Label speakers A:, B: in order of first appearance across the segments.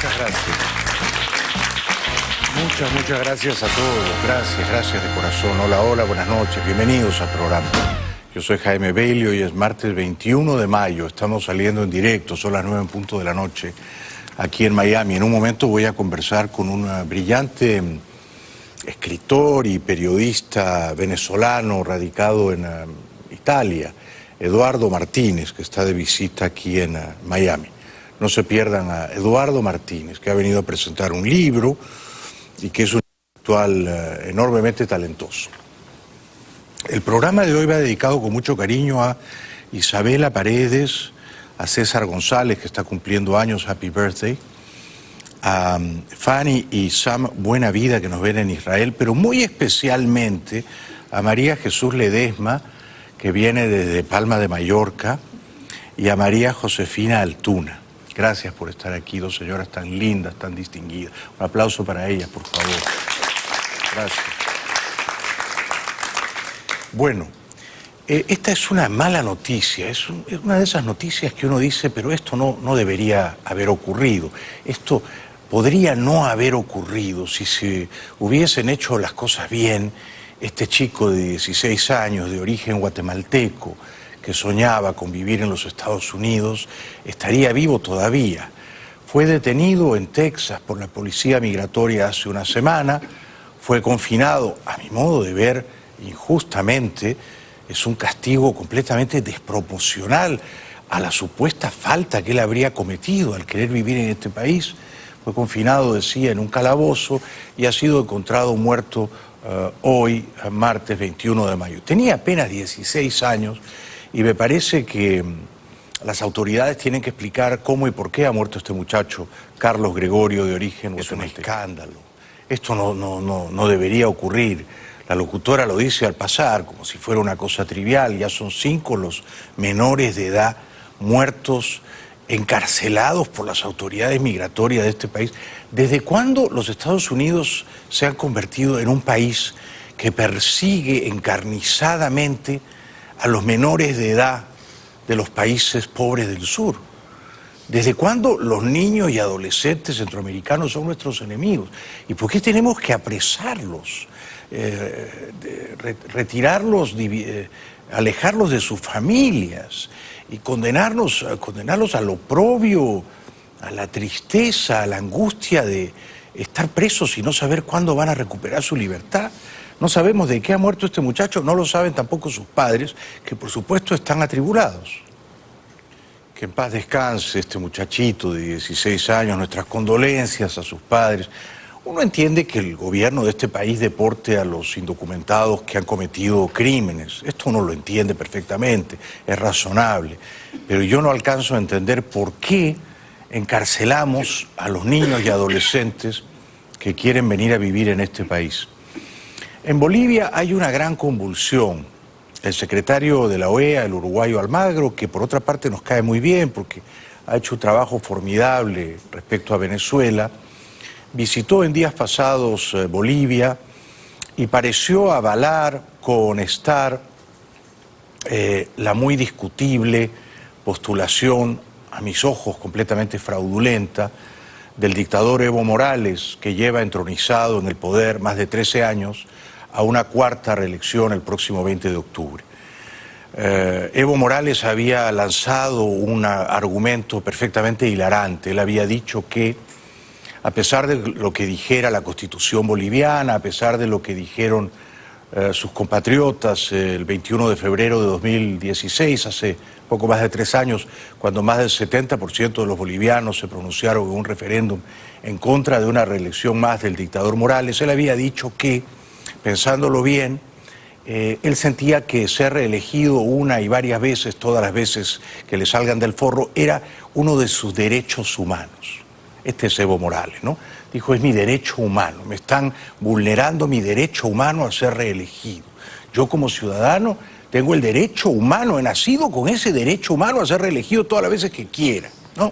A: Muchas gracias. Muchas gracias a todos. Gracias de corazón. Hola, buenas noches. Bienvenidos al programa. Yo soy Jaime Bailey, hoy es martes 21 de mayo. Estamos saliendo en directo, son las 9:00 de la noche, aquí en Miami. En un momento voy a conversar con un brillante escritor y periodista venezolano radicado en Italia, Eduardo Martínez, que está de visita aquí en Miami. No se pierdan a Eduardo Martínez, que ha venido a presentar un libro y que es un intelectual enormemente talentoso. El programa de hoy va dedicado con mucho cariño a Isabela Paredes, a César González, que está cumpliendo años, happy birthday, a Fanny y Sam Buenavida, que nos ven en Israel, pero muy especialmente a María Jesús Ledesma, que viene desde Palma de Mallorca, y a María Josefina Altuna. Gracias por estar aquí, dos señoras tan lindas, tan distinguidas. Un aplauso para ellas, por favor. Gracias. Bueno, esta es una mala noticia, es una de esas noticias que uno dice, pero esto no debería haber ocurrido. Esto podría no haber ocurrido si se hubiesen hecho las cosas bien. Este chico de 16 años, de origen guatemalteco, que soñaba con vivir en los Estados Unidos, estaría vivo todavía. Fue detenido en Texas por la policía migratoria hace una semana, fue confinado, a mi modo de ver, injustamente. Es un castigo completamente desproporcional a la supuesta falta que él habría cometido al querer vivir en este país. Fue confinado, decía, en un calabozo y ha sido encontrado muerto hoy, martes 21 de mayo. Tenía apenas 16 años y me parece que las autoridades tienen que explicar cómo y por qué ha muerto este muchacho, Carlos Gregorio, de origen guatemalteco. Es un escándalo. Esto no debería ocurrir. La locutora lo dice al pasar, como si fuera una cosa trivial. Ya son 5 los menores de edad muertos, encarcelados por las autoridades migratorias de este país. ¿Desde cuándo los Estados Unidos se han convertido en un país que persigue encarnizadamente a los menores de edad de los países pobres del sur? ¿Desde cuándo los niños y adolescentes centroamericanos son nuestros enemigos? ¿Y por qué tenemos que apresarlos? Retirarlos, alejarlos de sus familias y condenarlos al oprobio, a la tristeza, a la angustia de estar presos y no saber cuándo van a recuperar su libertad. No sabemos de qué ha muerto este muchacho, no lo saben tampoco sus padres, que por supuesto están atribulados. Que en paz descanse este muchachito de 16 años, nuestras condolencias a sus padres. Uno entiende que el gobierno de este país deporte a los indocumentados que han cometido crímenes. Esto uno lo entiende perfectamente, es razonable. Pero yo no alcanzo a entender por qué encarcelamos a los niños y adolescentes que quieren venir a vivir en este país. En Bolivia hay una gran convulsión. El secretario de la OEA, el uruguayo Almagro, que por otra parte nos cae muy bien porque ha hecho un trabajo formidable respecto a Venezuela, visitó en días pasados Bolivia y pareció avalar, cohonestar la muy discutible postulación, a mis ojos completamente fraudulenta, del dictador Evo Morales, que lleva entronizado en el poder más de 13 años, a una 4ª reelección el próximo 20 de octubre. Evo Morales había lanzado un argumento perfectamente hilarante. Él había dicho que, a pesar de lo que dijera la Constitución boliviana, a pesar de lo que dijeron sus compatriotas el 21 de febrero de 2016, hace poco más de 3 años, cuando más del 70% de los bolivianos se pronunciaron en un referéndum en contra de una reelección más del dictador Morales, él había dicho que, pensándolo bien, él sentía que ser reelegido una y varias veces, todas las veces que le salgan del forro, era uno de sus derechos humanos. Este es Evo Morales, ¿no? Dijo, es mi derecho humano, me están vulnerando mi derecho humano a ser reelegido. Yo como ciudadano tengo el derecho humano, he nacido con ese derecho humano a ser reelegido todas las veces que quiera, ¿no?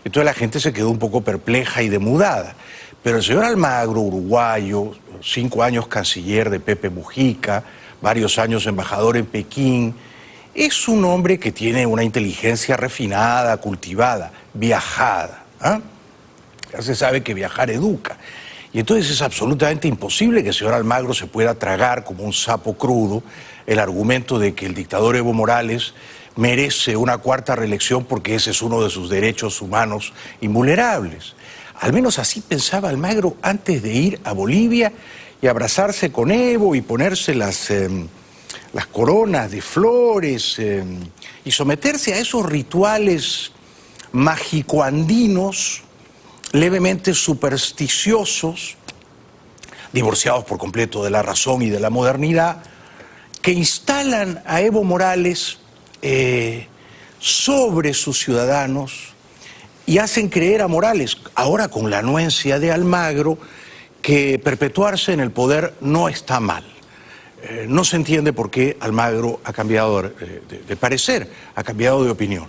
A: Entonces la gente se quedó un poco perpleja y demudada. Pero el señor Almagro, uruguayo, 5 años canciller de Pepe Mujica, varios años embajador en Pekín, es un hombre que tiene una inteligencia refinada, cultivada, viajada, ¿ah? Ya se sabe que viajar educa. Y entonces es absolutamente imposible que el señor Almagro se pueda tragar como un sapo crudo el argumento de que el dictador Evo Morales merece una cuarta reelección porque ese es uno de sus derechos humanos invulnerables. Al menos así pensaba Almagro antes de ir a Bolivia y abrazarse con Evo y ponerse las coronas de flores y someterse a esos rituales mágico-andinos levemente supersticiosos, divorciados por completo de la razón y de la modernidad, que instalan a Evo Morales sobre sus ciudadanos y hacen creer a Morales, ahora con la anuencia de Almagro, que perpetuarse en el poder no está mal. No se entiende por qué Almagro ha cambiado de parecer, ha cambiado de opinión.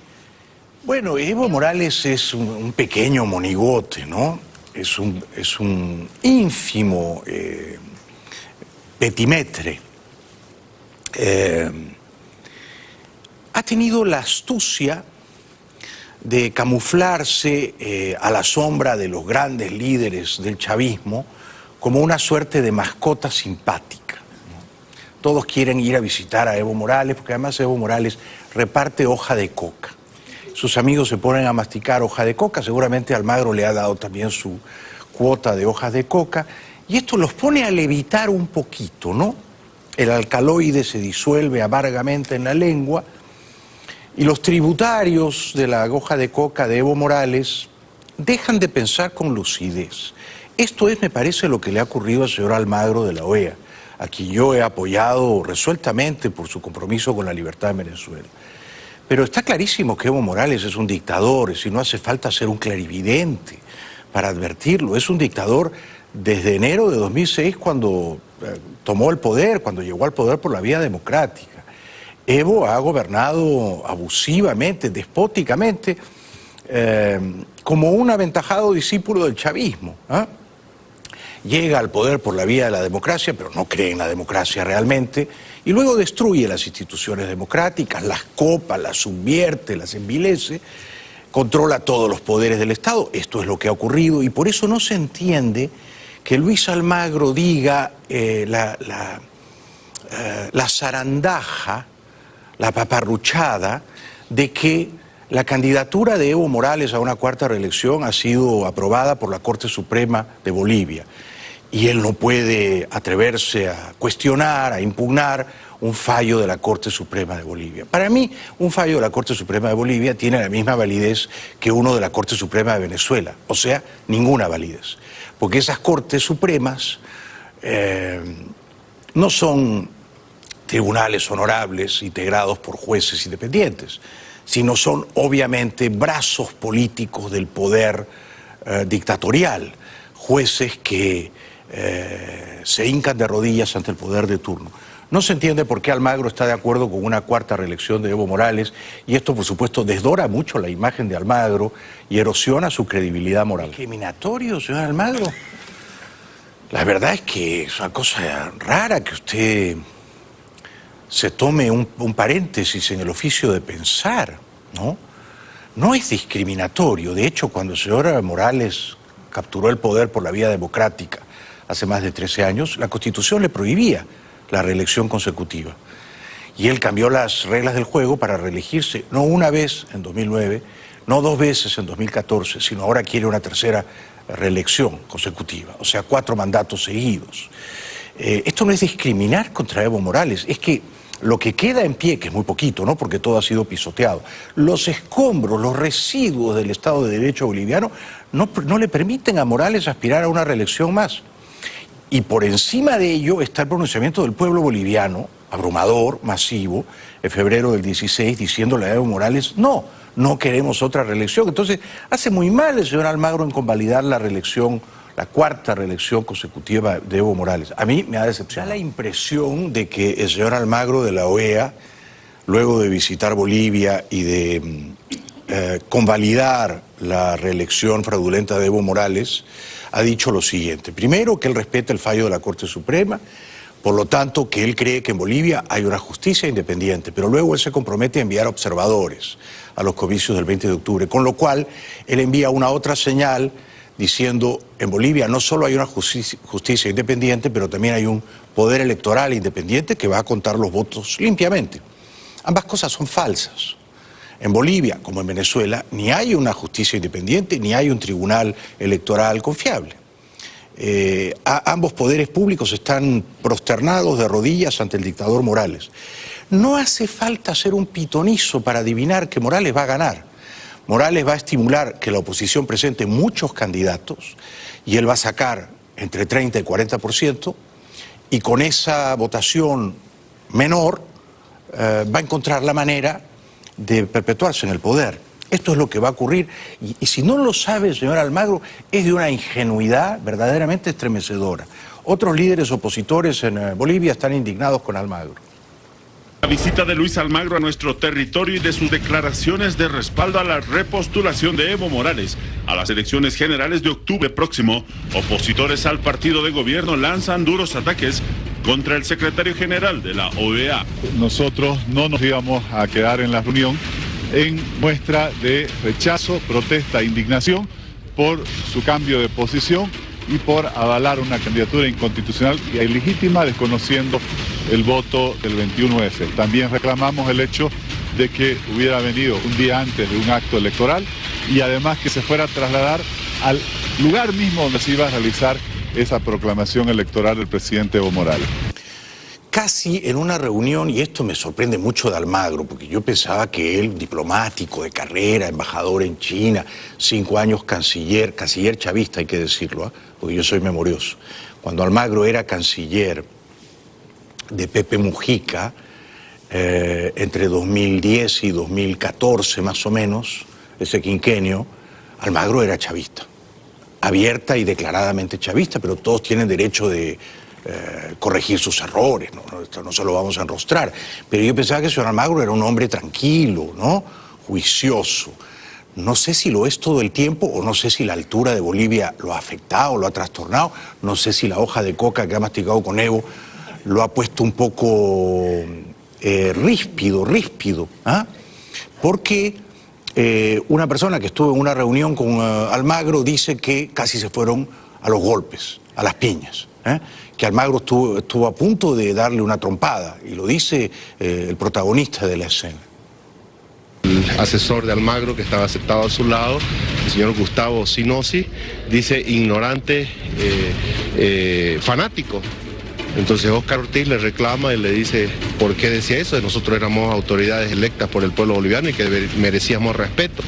A: Bueno, Evo Morales es un pequeño monigote, ¿no? Es un ínfimo petimetre. Ha tenido la astucia de camuflarse a la sombra de los grandes líderes del chavismo como una suerte de mascota simpática, ¿no? Todos quieren ir a visitar a Evo Morales porque además Evo Morales reparte hoja de coca. Sus amigos se ponen a masticar hoja de coca, seguramente Almagro le ha dado también su cuota de hojas de coca, y esto los pone a levitar un poquito, ¿no? El alcaloide se disuelve amargamente en la lengua, y los tributarios de la hoja de coca de Evo Morales dejan de pensar con lucidez. Esto es, me parece, lo que le ha ocurrido al señor Almagro de la OEA, a quien yo he apoyado resueltamente por su compromiso con la libertad en Venezuela. Pero está clarísimo que Evo Morales es un dictador, y no hace falta ser un clarividente para advertirlo. Es un dictador desde enero de 2006 cuando tomó el poder, cuando llegó al poder por la vía democrática. Evo ha gobernado abusivamente, despóticamente, como un aventajado discípulo del chavismo, ¿eh? Llega al poder por la vía de la democracia, pero no cree en la democracia realmente, y luego destruye las instituciones democráticas, las copa, las subvierte, las envilece, controla todos los poderes del Estado. Esto es lo que ha ocurrido, y por eso no se entiende que Luis Almagro diga la zarandaja, la paparruchada de que la candidatura de Evo Morales a una cuarta reelección ha sido aprobada por la Corte Suprema de Bolivia y él no puede atreverse a cuestionar, a impugnar un fallo de la Corte Suprema de Bolivia. Para mí, un fallo de la Corte Suprema de Bolivia tiene la misma validez que uno de la Corte Suprema de Venezuela, o sea, ninguna validez, porque esas Cortes Supremas no son tribunales honorables integrados por jueces independientes, sino son obviamente brazos políticos del poder dictatorial, jueces que se hincan de rodillas ante el poder de turno. No se entiende por qué Almagro está de acuerdo con una cuarta reelección de Evo Morales, y esto, por supuesto, desdora mucho la imagen de Almagro y erosiona su credibilidad moral. ¿Discriminatorio, señor Almagro? La verdad es que es una cosa rara que usted se tome un paréntesis en el oficio de pensar, ¿no? No es discriminatorio. De hecho, cuando el señor Morales capturó el poder por la vía democrática hace más de 13 años, la Constitución le prohibía la reelección consecutiva. Y él cambió las reglas del juego para reelegirse, no una vez en 2009, no dos veces en 2014, sino ahora quiere una tercera reelección consecutiva, o sea, 4 mandatos seguidos. Esto no es discriminar contra Evo Morales, es que lo que queda en pie, que es muy poquito, ¿no?, porque todo ha sido pisoteado, los escombros, los residuos del Estado de Derecho boliviano no le permiten a Morales aspirar a una reelección más. Y por encima de ello está el pronunciamiento del pueblo boliviano, abrumador, masivo, en febrero del 16, diciéndole a Evo Morales, no queremos otra reelección. Entonces, hace muy mal el señor Almagro en convalidar la reelección, la cuarta reelección consecutiva de Evo Morales. A mí me ha decepcionado. Da la impresión de que el señor Almagro de la OEA, luego de visitar Bolivia y de convalidar la reelección fraudulenta de Evo Morales, ha dicho lo siguiente. Primero, que él respeta el fallo de la Corte Suprema, por lo tanto, que él cree que en Bolivia hay una justicia independiente, pero luego él se compromete a enviar observadores a los comicios del 20 de octubre, con lo cual él envía una otra señal diciendo en Bolivia no solo hay una justicia independiente, pero también hay un poder electoral independiente que va a contar los votos limpiamente. Ambas cosas son falsas. En Bolivia, como en Venezuela, ni hay una justicia independiente, ni hay un tribunal electoral confiable. Ambos poderes públicos están prosternados de rodillas ante el dictador Morales. No hace falta ser un pitonizo para adivinar que Morales va a ganar. Morales va a estimular que la oposición presente muchos candidatos y él va a sacar entre 30 y 40%, y con esa votación menor va a encontrar la manera de perpetuarse en el poder. Esto es lo que va a ocurrir, y si no lo sabe, señor Almagro, es de una ingenuidad verdaderamente estremecedora. Otros líderes opositores en Bolivia están indignados con Almagro.
B: La visita de Luis Almagro a nuestro territorio y de sus declaraciones de respaldo a la repostulación de Evo Morales a las elecciones generales de octubre próximo, opositores al partido de gobierno lanzan duros ataques contra el secretario general de la OEA.
C: Nosotros no nos íbamos a quedar en la reunión en muestra de rechazo, protesta e indignación por su cambio de posición y por avalar una candidatura inconstitucional y ilegítima, desconociendo el voto del 21F. También reclamamos el hecho de que hubiera venido un día antes de un acto electoral y además que se fuera a trasladar al lugar mismo donde se iba a realizar esa proclamación electoral del presidente Evo Morales.
A: Casi en una reunión, y esto me sorprende mucho de Almagro, porque yo pensaba que él, diplomático de carrera, embajador en China, 5 años canciller chavista, hay que decirlo, porque yo soy memorioso. Cuando Almagro era canciller de Pepe Mujica, entre 2010 y 2014 más o menos, ese quinquenio, Almagro era chavista, abierta y declaradamente chavista, pero todos tienen derecho de corregir sus errores, ¿no? Esto no se lo vamos a enrostrar, pero yo pensaba que el señor Almagro era un hombre tranquilo, ¿no? Juicioso. No sé si lo es todo el tiempo, o no sé si la altura de Bolivia lo ha afectado, lo ha trastornado, no sé si la hoja de coca que ha masticado con Evo lo ha puesto un poco ríspido, ¿ah? Porque una persona que estuvo en una reunión con Almagro dice que casi se fueron a los golpes, a las piñas, que Almagro estuvo a punto de darle una trompada, y lo dice el protagonista de la escena.
D: El asesor de Almagro, que estaba sentado a su lado, el señor Gustavo Sinosi, dice ignorante, fanático. Entonces Óscar Ortiz le reclama y le dice por qué decía eso, nosotros éramos autoridades electas por el pueblo boliviano y que merecíamos respeto.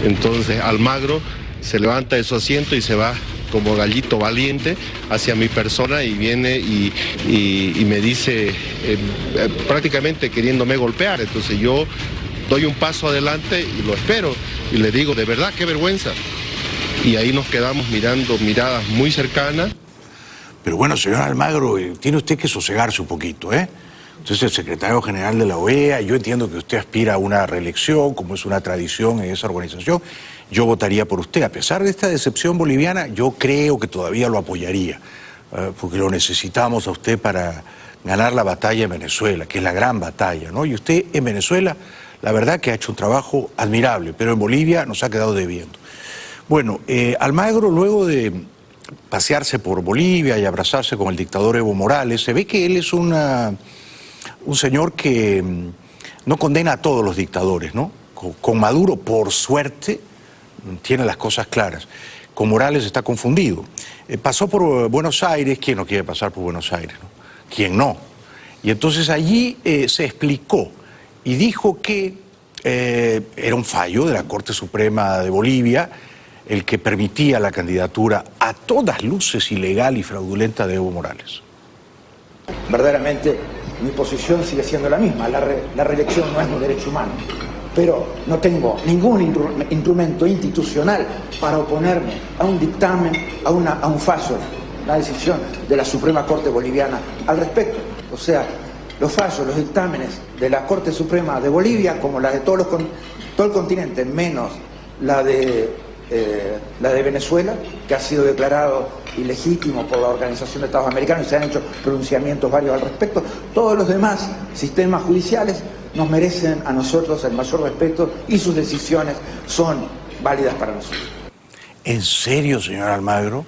D: Entonces Almagro se levanta de su asiento y se va como gallito valiente hacia mi persona y viene y me dice, prácticamente queriéndome golpear. Entonces yo doy un paso adelante y lo espero y le digo, de verdad, qué vergüenza. Y ahí nos quedamos mirando miradas muy cercanas.
A: Pero bueno, señor Almagro, tiene usted que sosegarse un poquito, ¿eh? Usted es el secretario general de la OEA, yo entiendo que usted aspira a una reelección, como es una tradición en esa organización. Yo votaría por usted. A pesar de esta decepción boliviana, yo creo que todavía lo apoyaría, porque lo necesitamos a usted para ganar la batalla en Venezuela, que es la gran batalla, ¿no? Y usted en Venezuela, la verdad que ha hecho un trabajo admirable, pero en Bolivia nos ha quedado debiendo. Bueno, Almagro, luego de pasearse por Bolivia y abrazarse con el dictador Evo Morales, se ve que él es un señor que no condena a todos los dictadores, ¿no? Con Maduro, por suerte, tiene las cosas claras. Con Morales está confundido. Pasó por Buenos Aires. ¿Quién no quiere pasar por Buenos Aires, no? ¿Quién no? Y entonces allí se explicó y dijo que era un fallo de la Corte Suprema de Bolivia el que permitía la candidatura a todas luces ilegal y fraudulenta de Evo Morales.
E: Verdaderamente mi posición sigue siendo la misma, la reelección no es un derecho humano, pero no tengo ningún instrumento institucional para oponerme a un dictamen, a un fallo, una decisión de la Suprema Corte Boliviana al respecto. O sea, los fallos, los dictámenes de la Corte Suprema de Bolivia, como la de todo el continente, menos la de Venezuela, que ha sido declarado ilegítimo por la Organización de Estados Americanos y se han hecho pronunciamientos varios al respecto. Todos los demás sistemas judiciales nos merecen a nosotros el mayor respeto y sus decisiones son válidas para nosotros.
A: ¿En serio, señor Almagro?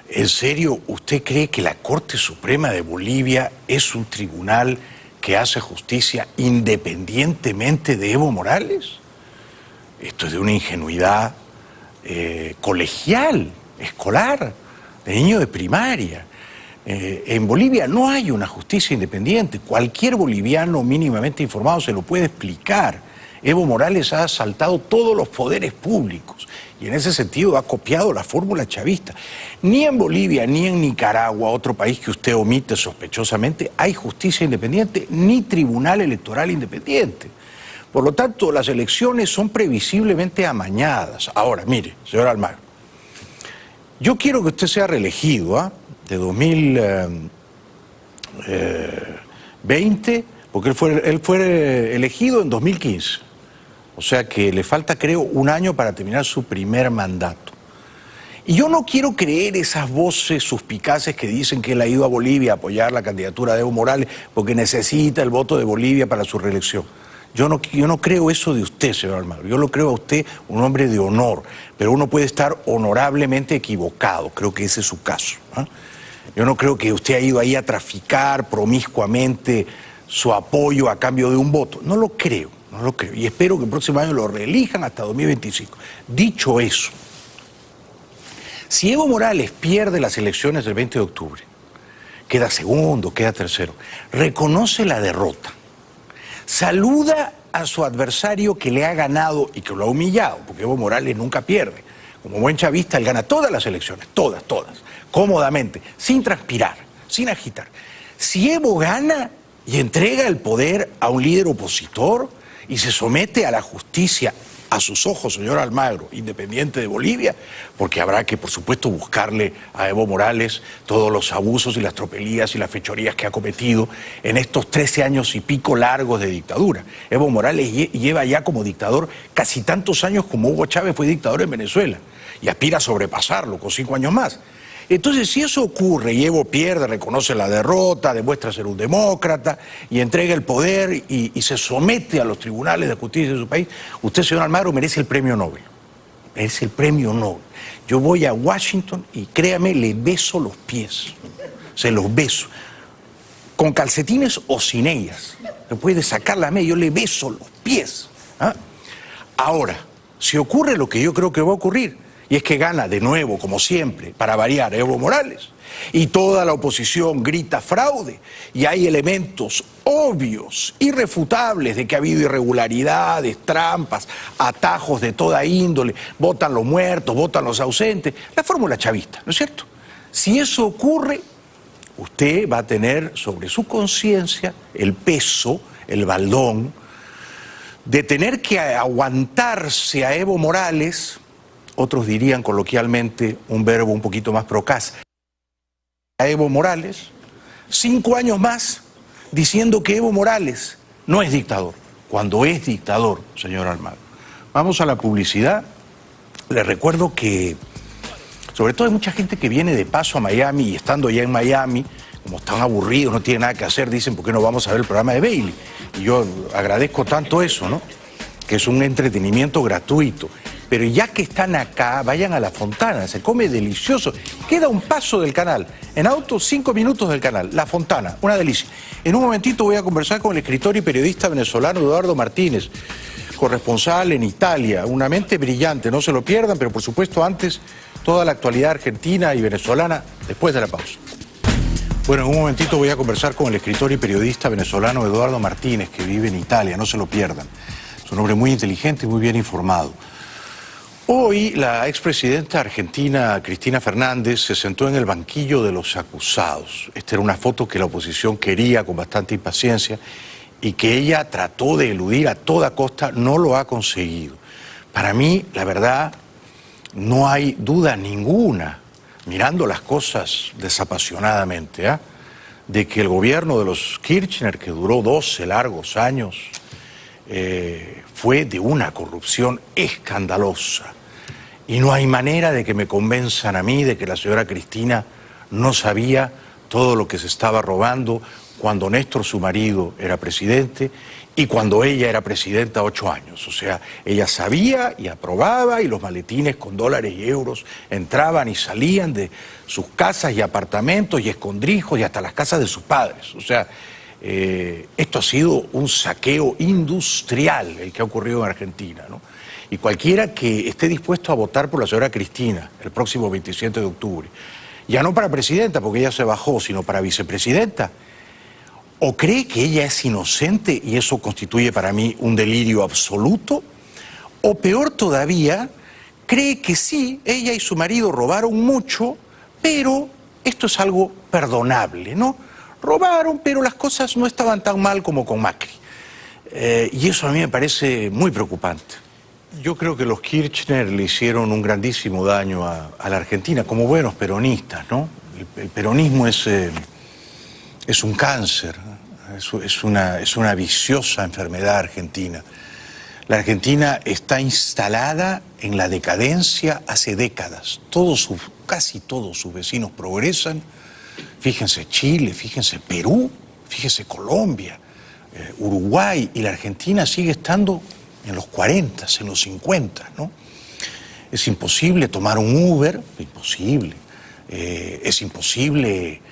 A: ¿En serio usted cree que la Corte Suprema de Bolivia es un tribunal que hace justicia independientemente de Evo Morales? Esto es de una ingenuidad colegial, escolar, de niño de primaria. En Bolivia no hay una justicia independiente. Cualquier boliviano mínimamente informado se lo puede explicar. Evo Morales ha asaltado todos los poderes públicos y en ese sentido ha copiado la fórmula chavista. Ni en Bolivia ni en Nicaragua, otro país que usted omite sospechosamente, hay justicia independiente ni tribunal electoral independiente. Por lo tanto, las elecciones son previsiblemente amañadas. Ahora, mire, señor Almagro, yo quiero que usted sea reelegido, de 2020, porque él fue elegido en 2015. O sea que le falta, creo, un año para terminar su primer mandato. Y yo no quiero creer esas voces suspicaces que dicen que él ha ido a Bolivia a apoyar la candidatura de Evo Morales porque necesita el voto de Bolivia para su reelección. Yo no creo eso de usted, señor Almagro. Yo lo creo a usted un hombre de honor, pero uno puede estar honorablemente equivocado. Creo que ese es su caso, ¿eh? Yo no creo que usted ha ido ahí a traficar promiscuamente su apoyo a cambio de un voto. No lo creo, no lo creo. Y espero que el próximo año lo reelijan hasta 2025. Dicho eso, si Evo Morales pierde las elecciones del 20 de octubre, queda segundo, queda tercero, reconoce la derrota, saluda a su adversario que le ha ganado y que lo ha humillado, porque Evo Morales nunca pierde. Como buen chavista, él gana todas las elecciones, todas, cómodamente, sin transpirar, sin agitar. Si Evo gana y entrega el poder a un líder opositor y se somete a la justicia, a sus ojos, señor Almagro, independiente de Bolivia, porque habrá que, por supuesto, buscarle a Evo Morales todos los abusos y las tropelías y las fechorías que ha cometido en estos 13 años y pico largos de dictadura. Evo Morales lleva ya como dictador casi tantos años como Hugo Chávez fue dictador en Venezuela y aspira a sobrepasarlo con 5 años más. Entonces, si eso ocurre y Evo pierde, reconoce la derrota, demuestra ser un demócrata y entrega el poder y se somete a los tribunales de justicia de su país, usted, señor Almagro, merece el premio Nobel. Merece el premio Nobel. Yo voy a Washington y créame, le beso los pies. Se los beso. Con calcetines o sin ellas. Me puede sacar la media, yo le beso los pies. ¿Ah? Ahora, si ocurre lo que yo creo que va a ocurrir, y es que gana de nuevo, como siempre, para variar, Evo Morales, y toda la oposición grita fraude, y hay elementos obvios, irrefutables de que ha habido irregularidades, trampas, atajos de toda índole, votan los muertos, votan los ausentes, la fórmula chavista, ¿no es cierto? Si eso ocurre, usted va a tener sobre su conciencia el peso, el baldón, de tener que aguantarse a Evo Morales. Otros dirían coloquialmente un verbo un poquito más procaz, a Evo Morales, 5 años más diciendo que Evo Morales no es dictador, cuando es dictador, señor Almagro. Vamos a la publicidad. Les recuerdo que, sobre todo hay mucha gente que viene de paso a Miami y estando ya en Miami, como están aburridos, no tienen nada que hacer, dicen, ¿por qué no vamos a ver el programa de Bailey? Y yo agradezco tanto eso, ¿no? Que es un entretenimiento gratuito. Pero ya que están acá, vayan a La Fontana, se come delicioso. Queda un paso del canal, en auto 5 minutos del canal, La Fontana, una delicia. En un momentito voy a conversar con el escritor y periodista venezolano Eduardo Martínez, corresponsal en Italia, una mente brillante, no se lo pierdan, pero por supuesto antes toda la actualidad argentina y venezolana después de la pausa. Bueno, en un momentito voy a conversar con el escritor y periodista venezolano Eduardo Martínez, que vive en Italia, no se lo pierdan. Es un hombre muy inteligente y muy bien informado. Hoy la expresidenta argentina Cristina Fernández se sentó en el banquillo de los acusados. Esta era una foto que la oposición quería con bastante impaciencia y que ella trató de eludir a toda costa, no lo ha conseguido. Para mí, la verdad, no hay duda ninguna, mirando las cosas desapasionadamente, de que el gobierno de los Kirchner, que duró 12 largos años, fue de una corrupción escandalosa. Y no hay manera de que me convenzan a mí de que la señora Cristina no sabía todo lo que se estaba robando cuando Néstor, su marido, era presidente y cuando ella era presidenta 8 años. O sea, ella sabía y aprobaba y los maletines con dólares y euros entraban y salían de sus casas y apartamentos y escondrijos y hasta las casas de sus padres. O sea, esto ha sido un saqueo industrial el que ha ocurrido en Argentina, ¿no? Y cualquiera que esté dispuesto a votar por la señora Cristina el próximo 27 de octubre, ya no para presidenta porque ella se bajó, sino para vicepresidenta, o cree que ella es inocente y eso constituye para mí un delirio absoluto, o peor todavía, cree que sí, ella y su marido robaron mucho, pero esto es algo perdonable, ¿no? Robaron, pero las cosas no estaban tan mal como con Macri. Y eso a mí me parece muy preocupante. Yo creo que los Kirchner le hicieron un grandísimo daño a la Argentina, como buenos peronistas, ¿no? El peronismo es un cáncer, es una viciosa enfermedad argentina. La Argentina está instalada en la decadencia hace décadas. Casi todos sus vecinos progresan. Fíjense Chile, fíjense Perú, fíjense Colombia, Uruguay, y la Argentina sigue estando en los 40, en los 50, ¿no? Es imposible tomar un Uber, imposible. Es imposible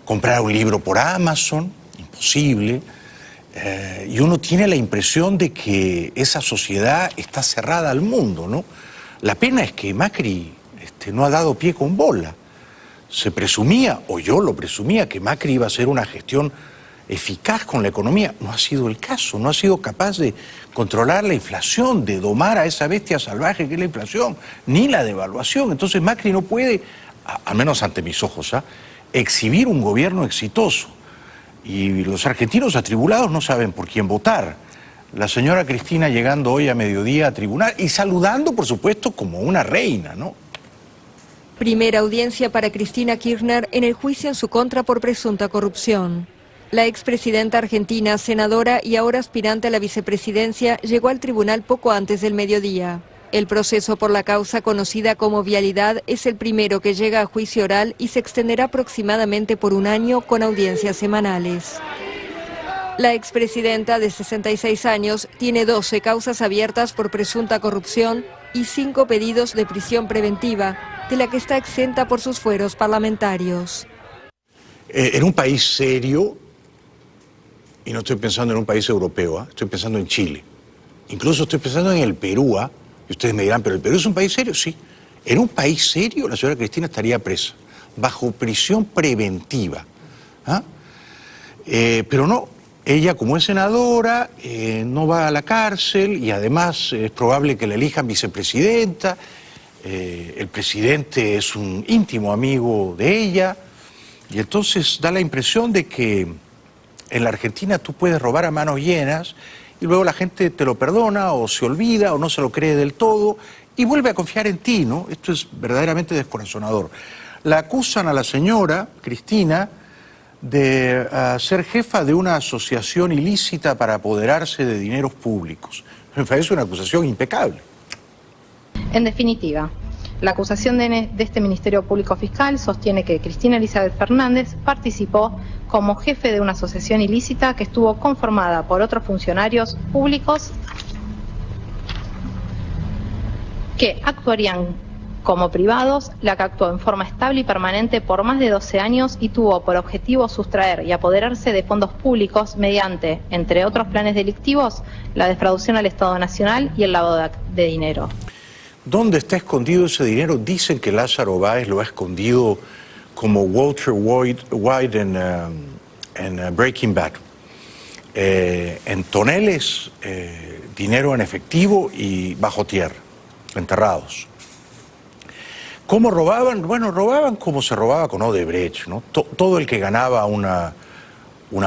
A: comprar un libro por Amazon, imposible. Y uno tiene la impresión de que esa sociedad está cerrada al mundo, ¿no? La pena es que Macri no ha dado pie con bola. Se presumía, o yo lo presumía, que Macri iba a hacer una gestión eficaz con la economía. No ha sido el caso, no ha sido capaz de controlar la inflación, de domar a esa bestia salvaje que es la inflación, ni la devaluación. Entonces Macri no puede, al menos ante mis ojos, exhibir un gobierno exitoso. Y los argentinos atribulados no saben por quién votar. La señora Cristina llegando hoy a mediodía a tribunal y saludando, por supuesto, como una reina, ¿no?
F: Primera audiencia para Cristina Kirchner en el juicio en su contra por presunta corrupción. La expresidenta argentina, senadora y ahora aspirante a la vicepresidencia, llegó al tribunal poco antes del mediodía. El proceso por la causa conocida como vialidad es el primero que llega a juicio oral y se extenderá aproximadamente por 1 año con audiencias semanales. La expresidenta de 66 años tiene 12 causas abiertas por presunta corrupción y 5 pedidos de prisión preventiva, de la que está exenta por sus fueros parlamentarios.
A: En un país serio, y no estoy pensando en un país europeo, estoy pensando en Chile, incluso estoy pensando en el Perú, y ustedes me dirán, ¿pero el Perú es un país serio? Sí. En un país serio la señora Cristina estaría presa, bajo prisión preventiva. Pero no, ella como es senadora no va a la cárcel y además es probable que la elijan vicepresidenta. El presidente es un íntimo amigo de ella y entonces da la impresión de que en la Argentina tú puedes robar a manos llenas y luego la gente te lo perdona o se olvida o no se lo cree del todo y vuelve a confiar en ti, ¿no? Esto es verdaderamente descorazonador. La acusan a la señora Cristina de ser jefa de una asociación ilícita para apoderarse de dineros públicos. Me parece una acusación impecable.
G: En definitiva, la acusación de este Ministerio Público Fiscal sostiene que Cristina Elizabeth Fernández participó como jefe de una asociación ilícita que estuvo conformada por otros funcionarios públicos que actuarían como privados, la que actuó en forma estable y permanente por más de 12 años y tuvo por objetivo sustraer y apoderarse de fondos públicos mediante, entre otros planes delictivos, la defraudación al Estado Nacional y el lavado de dinero.
A: ¿Dónde está escondido ese dinero? Dicen que Lázaro Báez lo ha escondido como Walter White en Breaking Bad. En toneles, dinero en efectivo y bajo tierra, enterrados. ¿Cómo robaban? Bueno, robaban como se robaba con Odebrecht, ¿no? Todo el que ganaba una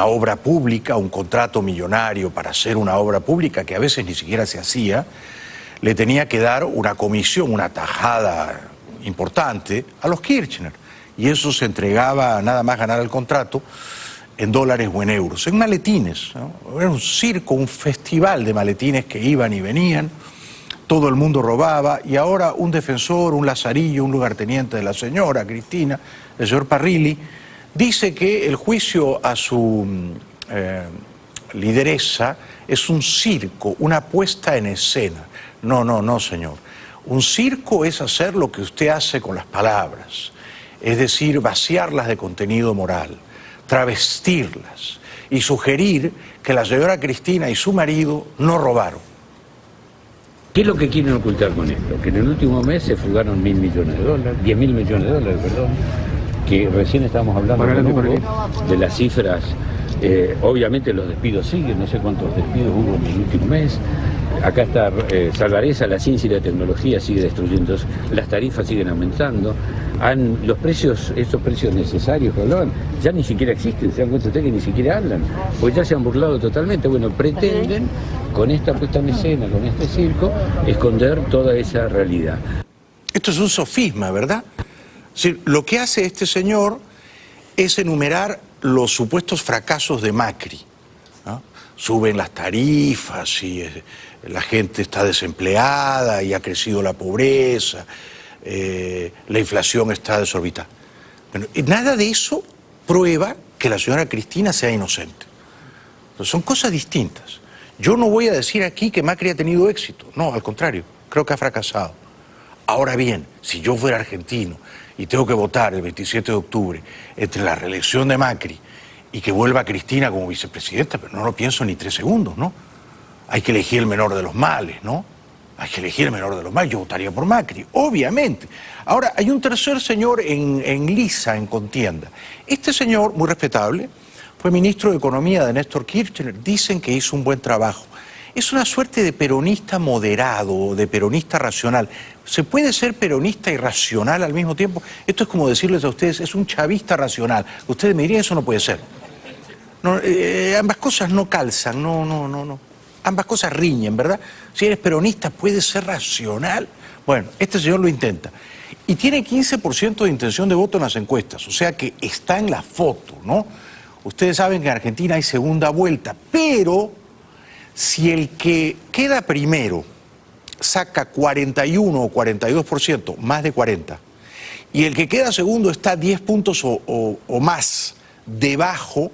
A: obra pública, un contrato millonario para hacer una obra pública que a veces ni siquiera se hacía, le tenía que dar una comisión, una tajada importante a los Kirchner. Y eso se entregaba nada más ganar el contrato en dólares o en euros, en maletines, ¿no? Era un circo, un festival de maletines que iban y venían, todo el mundo robaba y ahora un defensor, un lazarillo, un lugarteniente de la señora Cristina, el señor Parrilli, dice que el juicio a su lideresa es un circo, una puesta en escena. No, señor. Un circo es hacer lo que usted hace con las palabras, es decir, vaciarlas de contenido moral, travestirlas y sugerir que la señora Cristina y su marido no robaron.
H: ¿Qué es lo que quieren ocultar con esto? Que en el último mes se fugaron 1.000 millones de dólares, 10.000 millones de dólares, perdón, que recién estábamos hablando de las cifras. Obviamente los despidos siguen, no sé cuántos despidos hubo en el último mes. Acá está Salvareza, la ciencia y la tecnología sigue destruyendo, las tarifas siguen aumentando. Los precios, estos precios necesarios que hablaban, ya ni siquiera existen, se dan cuenta ustedes que ni siquiera hablan, porque ya se han burlado totalmente. Bueno, pretenden con esta puesta en escena, con este circo, esconder toda esa realidad.
A: Esto es un sofisma, ¿verdad? Es decir, lo que hace este señor es enumerar los supuestos fracasos de Macri, ¿no? Suben las tarifas y la gente está desempleada y ha crecido la pobreza, la inflación está desorbitada. Bueno, nada de eso prueba que la señora Cristina sea inocente. Entonces, son cosas distintas. Yo no voy a decir aquí que Macri ha tenido éxito, no, al contrario, creo que ha fracasado. Ahora bien, si yo fuera argentino y tengo que votar el 27 de octubre entre la reelección de Macri y que vuelva Cristina como vicepresidenta, pero no lo pienso ni 3 segundos, ¿no? Hay que elegir el menor de los males, ¿no? Hay que elegir el menor de los males. Yo votaría por Macri, obviamente. Ahora, hay un tercer señor en lisa, en contienda. Este señor, muy respetable, fue ministro de Economía de Néstor Kirchner. Dicen que hizo un buen trabajo. Es una suerte de peronista moderado, de peronista racional. ¿Se puede ser peronista y racional al mismo tiempo? Esto es como decirles a ustedes, es un chavista racional. Ustedes me dirían, eso no puede ser. No, ambas cosas no calzan, no. Ambas cosas riñen, ¿verdad? Si eres peronista, ¿puedes ser racional? Bueno, este señor lo intenta. Y tiene 15% de intención de voto en las encuestas, o sea que está en la foto, ¿no? Ustedes saben que en Argentina hay segunda vuelta, pero si el que queda primero saca 41 o 42%, más de 40, y el que queda segundo está 10 puntos o más debajo,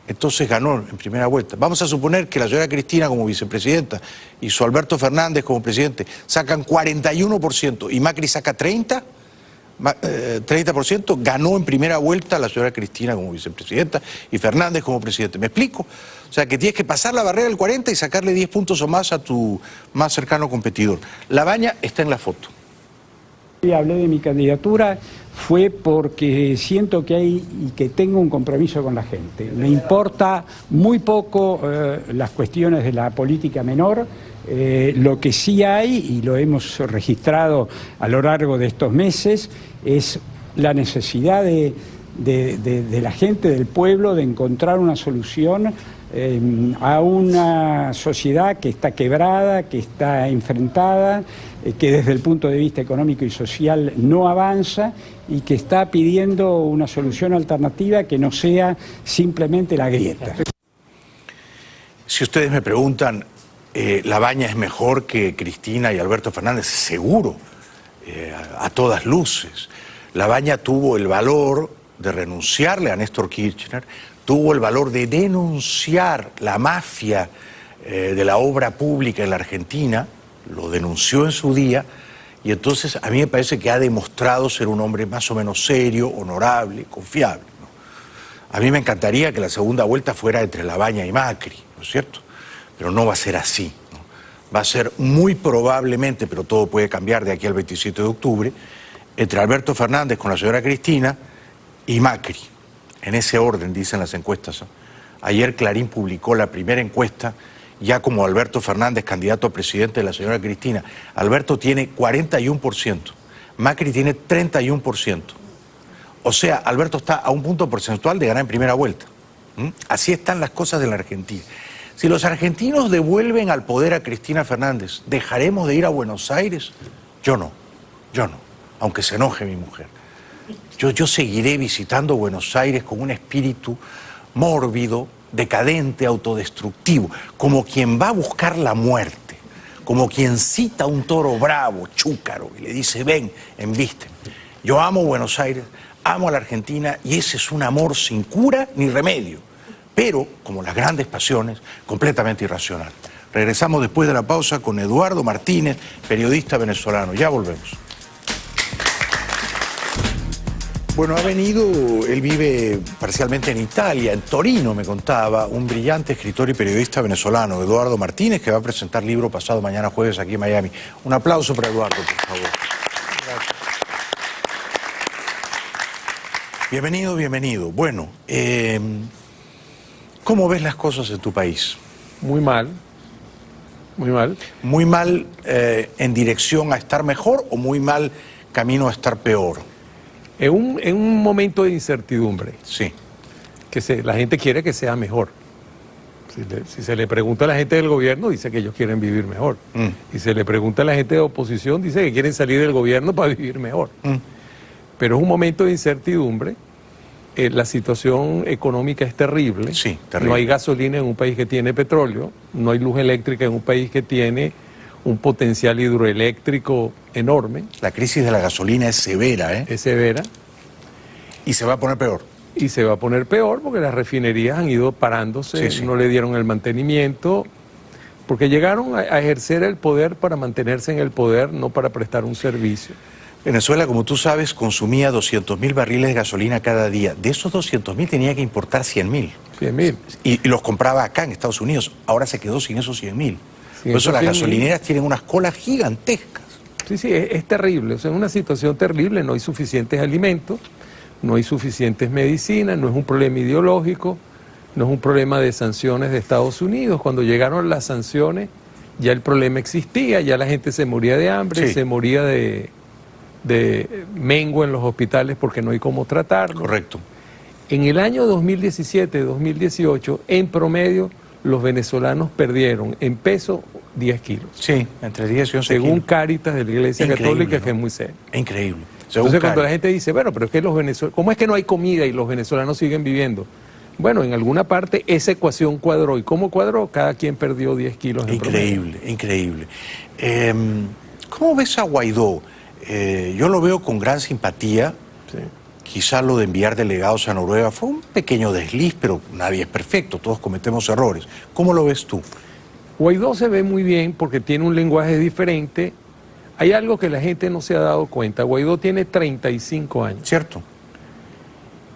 A: entonces ganó en primera vuelta. Vamos a suponer que la señora Cristina como vicepresidenta y su Alberto Fernández como presidente sacan 41% y Macri saca 30%, ganó en primera vuelta la señora Cristina como vicepresidenta y Fernández como presidente. ¿Me explico? O sea que tienes que pasar la barrera del 40 y sacarle 10 puntos o más a tu más cercano competidor. Labaña está en la foto.
I: Hablé de mi candidatura fue porque siento que hay y que tengo un compromiso con la gente. Me importa muy poco las cuestiones de la política menor. Lo que sí hay, y lo hemos registrado a lo largo de estos meses, es la necesidad de la gente, del pueblo, de encontrar una solución a una sociedad que está quebrada, que está enfrentada, que desde el punto de vista económico y social no avanza y que está pidiendo una solución alternativa que no sea simplemente la grieta.
A: Si ustedes me preguntan, ¿Labaña es mejor que Cristina y Alberto Fernández? Seguro, a todas luces. Labaña tuvo el valor de renunciarle a Néstor Kirchner, tuvo el valor de denunciar la mafia de la obra pública en la Argentina, lo denunció en su día, y entonces a mí me parece que ha demostrado ser un hombre más o menos serio, honorable, confiable, ¿no? A mí me encantaría que la segunda vuelta fuera entre Labaña y Macri, ¿no es cierto? Pero no va a ser así, ¿no? Va a ser muy probablemente, pero todo puede cambiar de aquí al 27 de octubre, entre Alberto Fernández con la señora Cristina y Macri. En ese orden, dicen las encuestas, ¿no? Ayer Clarín publicó la primera encuesta, ya como Alberto Fernández, candidato a presidente de la señora Cristina. Alberto tiene 41%, Macri tiene 31%. O sea, Alberto está a un punto porcentual de ganar en primera vuelta. Así están las cosas de la Argentina. Si los argentinos devuelven al poder a Cristina Fernández, ¿dejaremos de ir a Buenos Aires? Yo no, aunque se enoje mi mujer. Yo seguiré visitando Buenos Aires con un espíritu mórbido, decadente, autodestructivo, como quien va a buscar la muerte, como quien cita a un toro bravo, chúcaro, y le dice, ven, embísteme. Yo amo Buenos Aires, amo a la Argentina, y ese es un amor sin cura ni remedio. pero, como las grandes pasiones, completamente irracional. Regresamos después de la pausa con Eduardo Martínez, periodista venezolano. Ya volvemos. Bueno, ha venido, él vive parcialmente en Italia, en Torino, me contaba, un brillante escritor y periodista venezolano, Eduardo Martínez, que va a presentar libro pasado mañana jueves aquí en Miami. Un aplauso para Eduardo, por favor. Gracias. Bienvenido, bienvenido. Bueno, ¿cómo ves las cosas en tu país?
J: Muy mal. Muy mal.
A: ¿Muy mal en dirección a estar mejor o muy mal camino a estar peor?
J: En un momento de incertidumbre.
A: Sí.
J: Que la gente quiere que sea mejor. Si se le pregunta a la gente del gobierno, dice que ellos quieren vivir mejor. Y se le pregunta a la gente de oposición, dice que quieren salir del gobierno para vivir mejor. Pero es un momento de incertidumbre. La situación económica es terrible.
A: Sí, terrible.
J: No hay gasolina en un país que tiene petróleo, no hay luz eléctrica en un país que tiene un potencial hidroeléctrico enorme.
A: La crisis de la gasolina es severa, ¿eh?
J: Es severa.
A: Y se va a poner peor.
J: Y se va a poner peor porque las refinerías han ido parándose, no le dieron el mantenimiento, porque llegaron a ejercer el poder para mantenerse en el poder, no para prestar un servicio.
A: Venezuela, como tú sabes, consumía 200.000 barriles de gasolina cada día. De esos 200.000 tenía que importar 100.000.
J: 100.000.
A: Y los compraba acá en Estados Unidos. Ahora se quedó sin esos 100.000. Por eso las gasolineras tienen unas colas gigantescas.
J: Sí, es terrible. O sea, es una situación terrible. No hay suficientes alimentos, no hay suficientes medicinas, no es un problema ideológico, no es un problema de sanciones de Estados Unidos. Cuando llegaron las sanciones, ya el problema existía, ya la gente se moría de hambre, se moría de mengo en los hospitales porque no hay cómo tratarlo.
A: Correcto.
J: En el año 2017-2018, en promedio, los venezolanos perdieron en peso 10 kilos.
A: Sí, entre 10 y 11
J: según
A: kilos.
J: Cáritas de la Iglesia Católica, ¿no? Que es muy serio.
A: Increíble.
J: Entonces cuando la gente dice, bueno, pero es que los venezolanos, ¿cómo es que no hay comida y los venezolanos siguen viviendo? Bueno, en alguna parte esa ecuación cuadró. ¿Y cómo cuadró? Cada quien perdió 10 kilos en
A: Increíble,
J: promedio.
A: increíble. ¿Cómo ves a Guaidó? Yo lo veo con gran simpatía.
J: Sí.
A: Quizá lo de enviar delegados a Noruega fue un pequeño desliz, pero nadie es perfecto, todos cometemos errores. ¿Cómo lo ves tú?
J: Guaidó se ve muy bien porque tiene un lenguaje diferente. Hay algo que la gente no se ha dado cuenta. Guaidó tiene 35 años.
A: Cierto.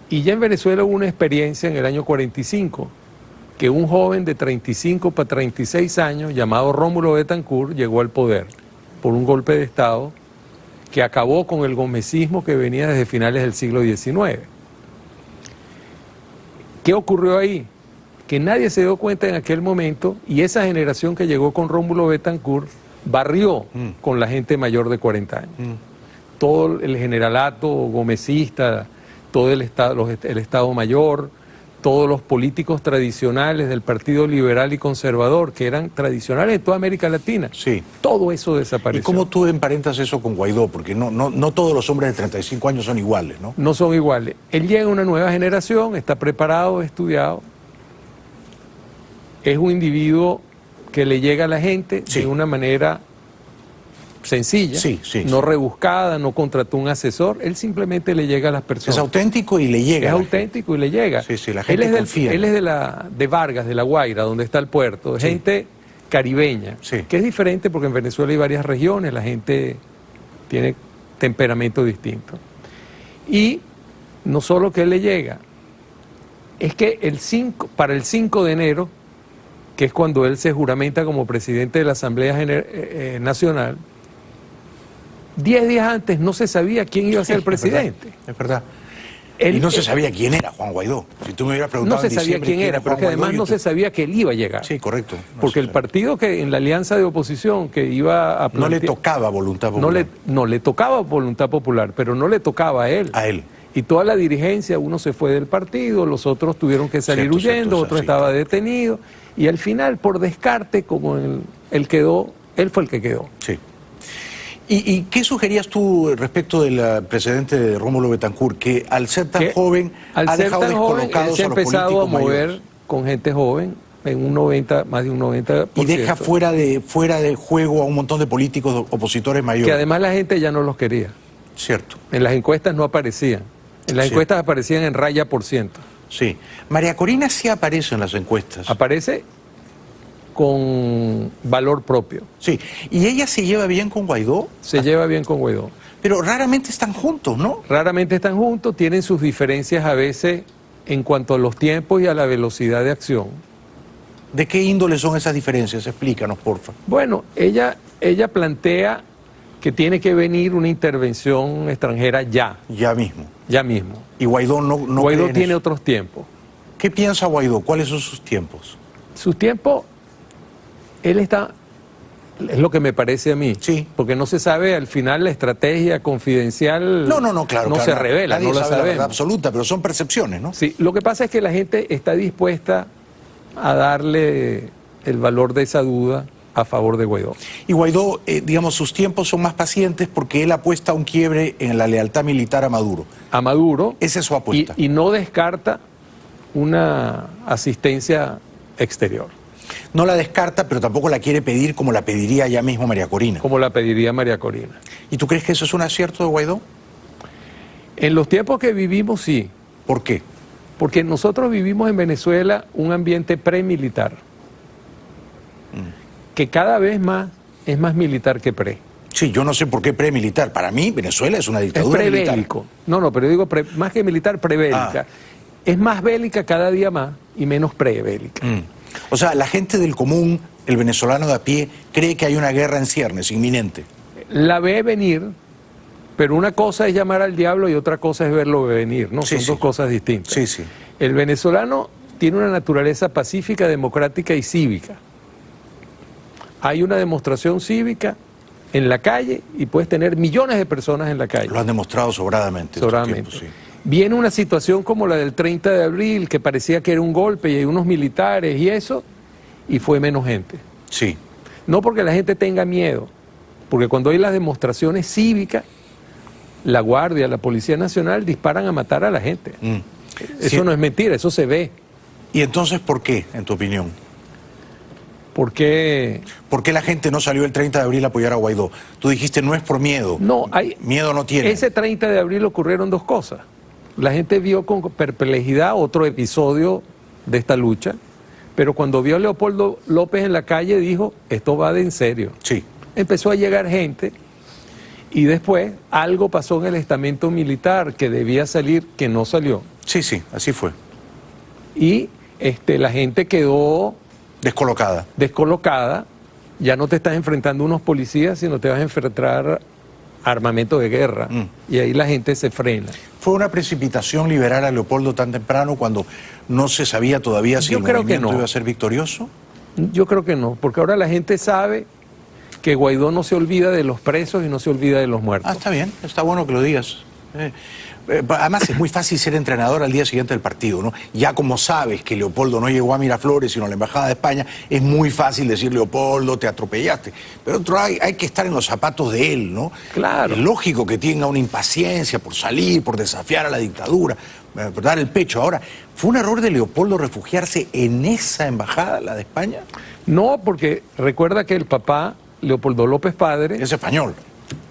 J: Y ya en Venezuela hubo una experiencia en el año 45, que un joven de 35 para 36 años, llamado Rómulo Betancourt, llegó al poder por un golpe de Estado que acabó con el gomecismo que venía desde finales del siglo XIX. ¿Qué ocurrió ahí? Que nadie se dio cuenta en aquel momento, y esa generación que llegó con Rómulo Betancourt barrió con la gente mayor de 40 años. Todo el generalato gomecista, todo el Estado Mayor, todos los políticos tradicionales del Partido Liberal y Conservador, que eran tradicionales en toda América Latina.
A: Sí.
J: Todo eso desapareció.
A: ¿Y cómo tú emparentas eso con Guaidó? Porque no todos los hombres de 35 años son iguales, ¿no?
J: No son iguales. Él llega a una nueva generación, está preparado, estudiado. Es un individuo que le llega a la gente de una manera sencilla, no rebuscada, no contrató un asesor, él simplemente le llega a las personas.
A: Es auténtico y le llega.
J: Es auténtico y le llega.
A: Sí, la gente confía.
J: Él es de Vargas, de La Guaira, donde está el puerto, gente caribeña, que es diferente porque en Venezuela hay varias regiones, la gente tiene temperamento distinto. Y no solo que él le llega, es que para el 5 de enero, que es cuando él se juramenta como presidente de la Asamblea Nacional, 10 días antes no se sabía quién iba a ser el presidente.
A: Es verdad. Y no se sabía quién era Juan Guaidó. Si tú me hubieras preguntado
J: no se sabía quién era, pero que además no se sabía que él iba a llegar.
A: Sí, correcto.
J: Porque el partido que en la alianza de oposición que iba a
A: plantear, no le tocaba voluntad popular.
J: No le tocaba voluntad popular, pero no le tocaba a él.
A: A él.
J: Y toda la dirigencia, uno se fue del partido, los otros tuvieron que salir huyendo, otro estaba detenido. Y al final, por descarte, como él quedó, él fue el que quedó.
A: Sí. ¿Y qué sugerías tú respecto del presidente Rómulo Betancourt, que al ser tan joven ha dejado descolocados
J: él se ha empezado a mover con gente joven en más de un 90%.
A: Y deja fuera de juego a un montón de políticos opositores mayores.
J: Que además la gente ya no los quería.
A: Cierto.
J: En las encuestas no aparecían. En las encuestas aparecían en raya %.
A: Sí. María Corina sí aparece en las encuestas.
J: Aparece con valor propio.
A: Sí. ¿Y ella se lleva bien con Guaidó?
J: Se lleva bien con Guaidó.
A: Pero raramente están juntos, ¿no?
J: Raramente están juntos, tienen sus diferencias a veces en cuanto a los tiempos y a la velocidad de acción.
A: ¿De qué índole son esas diferencias? Explícanos, porfa.
J: Bueno, ella plantea que tiene que venir una intervención extranjera ya.
A: Ya mismo.
J: Ya mismo.
A: Y Guaidó no
J: Guaidó tiene otros tiempos.
A: ¿Qué piensa Guaidó? ¿Cuáles son sus tiempos?
J: Sus tiempos, él está, es lo que me parece a mí.
A: Sí.
J: Porque no se sabe, al final la estrategia confidencial
A: claro,
J: no se revela,
A: nadie
J: no la
A: sabe la verdad
J: sabemos.
A: absoluta, pero son percepciones, ¿no?
J: Sí, lo que pasa es que la gente está dispuesta a darle el valor de esa duda a favor de Guaidó.
A: Y Guaidó, digamos, sus tiempos son más pacientes porque él apuesta a un quiebre en la lealtad militar a Maduro.
J: A Maduro.
A: Esa es su apuesta.
J: Y no descarta una asistencia exterior.
A: No la descarta, pero tampoco la quiere pedir como la pediría ya mismo María Corina.
J: Como la pediría María Corina.
A: ¿Y tú crees que eso es un acierto de Guaidó?
J: En los tiempos que vivimos, sí.
A: ¿Por qué?
J: Porque nosotros vivimos en Venezuela un ambiente premilitar, que cada vez más es más militar que pre.
A: Sí, yo no sé por qué premilitar. Para mí, Venezuela es una dictadura
J: es
A: militar.
J: prebélico. No, pero digo más que militar, prebélica. Es más bélica cada día más y menos prebélica.
A: O sea, la gente del común, el venezolano de a pie, cree que hay una guerra en ciernes, inminente.
J: La ve venir, pero una cosa es llamar al diablo y otra cosa es verlo venir, ¿no?
A: Sí,
J: Son dos cosas distintas.
A: Sí, sí.
J: El venezolano tiene una naturaleza pacífica, democrática y cívica. Hay una demostración cívica en la calle y puedes tener millones de personas en la calle.
A: Lo han demostrado sobradamente.
J: Sobradamente.
A: Tiempo, sí.
J: Viene una situación como la del 30 de abril, que parecía que era un golpe y hay unos militares y eso, y fue menos gente.
A: Sí.
J: No porque la gente tenga miedo, porque cuando hay las demostraciones cívicas, la Guardia, la Policía Nacional disparan a matar a la gente. Eso no es mentira, eso se ve.
A: ¿Y entonces por qué, en tu opinión?
J: ¿Por qué
A: la gente no salió el 30 de abril a apoyar a Guaidó? Tú dijiste no es por miedo.
J: No,
A: miedo no tiene.
J: Ese 30 de abril ocurrieron dos cosas. La gente vio con perplejidad otro episodio de esta lucha, pero cuando vio a Leopoldo López en la calle dijo, esto va de en serio.
A: Sí.
J: Empezó a llegar gente y después algo pasó en el estamento militar que debía salir, que no salió.
A: Sí, sí, así fue.
J: Y la gente quedó descolocada, ya no te estás enfrentando a unos policías, sino te vas a enfrentar armamento de guerra. Y ahí la gente se frena.
A: ¿Fue una precipitación liberar a Leopoldo tan temprano cuando no se sabía todavía si el movimiento iba a ser victorioso?
J: Yo creo que no, porque ahora la gente sabe que Guaidó no se olvida de los presos y no se olvida de los muertos.
A: Está bien, está bueno que lo digas. Además es muy fácil ser entrenador al día siguiente del partido, ¿no? Ya como sabes que Leopoldo no llegó a Miraflores sino a la Embajada de España, es muy fácil decir, Leopoldo, te atropellaste. Pero hay que estar en los zapatos de él, ¿no?
J: Claro.
A: Es lógico que tenga una impaciencia por salir, por desafiar a la dictadura, por dar el pecho. Ahora, ¿fue un error de Leopoldo refugiarse en esa embajada, la de España?
J: No, porque recuerda que el papá, Leopoldo López padre,
A: es español.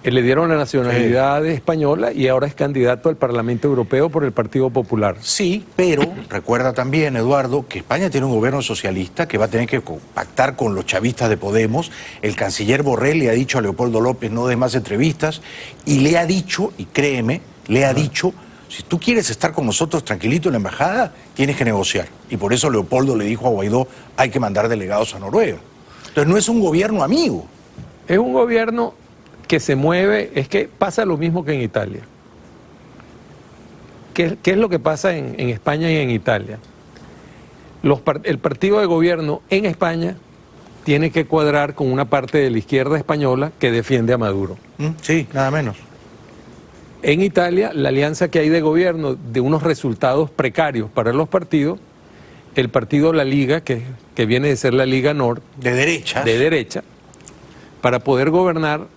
J: Le dieron la nacionalidad española y ahora es candidato al Parlamento Europeo por el Partido Popular.
A: Sí, pero recuerda también, Eduardo, que España tiene un gobierno socialista que va a tener que pactar con los chavistas de Podemos. El canciller Borrell le ha dicho a Leopoldo López no des más entrevistas y le ha dicho, y créeme, le ha dicho, si tú quieres estar con nosotros tranquilito en la embajada, tienes que negociar. Y por eso Leopoldo le dijo a Guaidó, hay que mandar delegados a Noruega. Entonces no es un gobierno amigo.
J: Es un gobierno que se mueve, es que pasa lo mismo que en Italia. ¿Qué es lo que pasa en España y en Italia? El partido de gobierno en España tiene que cuadrar con una parte de la izquierda española que defiende a Maduro.
A: Sí, nada menos.
J: En Italia, la alianza que hay de gobierno de unos resultados precarios para los partidos, el partido La Liga, que viene de ser la Liga Nord,
A: de derecha, para poder gobernar,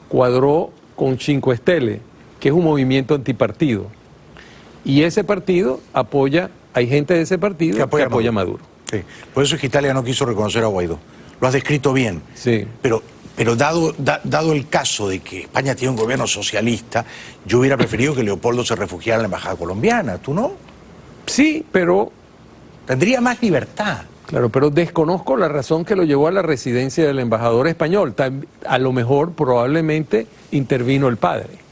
A: cuadró con Cinque Stelle, que es un movimiento antipartido. Y ese partido apoya, hay gente de ese partido que apoya a Maduro. Sí. Por eso es que Italia no quiso reconocer a Guaidó. Lo has descrito bien.
J: Sí.
A: Pero dado el caso de que España tiene un gobierno socialista, yo hubiera preferido que Leopoldo se refugiara en la embajada colombiana. ¿Tú no?
J: Sí, pero...
A: Tendría más libertad.
J: Claro, pero desconozco la razón que lo llevó a la residencia del embajador español. A lo mejor, probablemente, intervino el padre.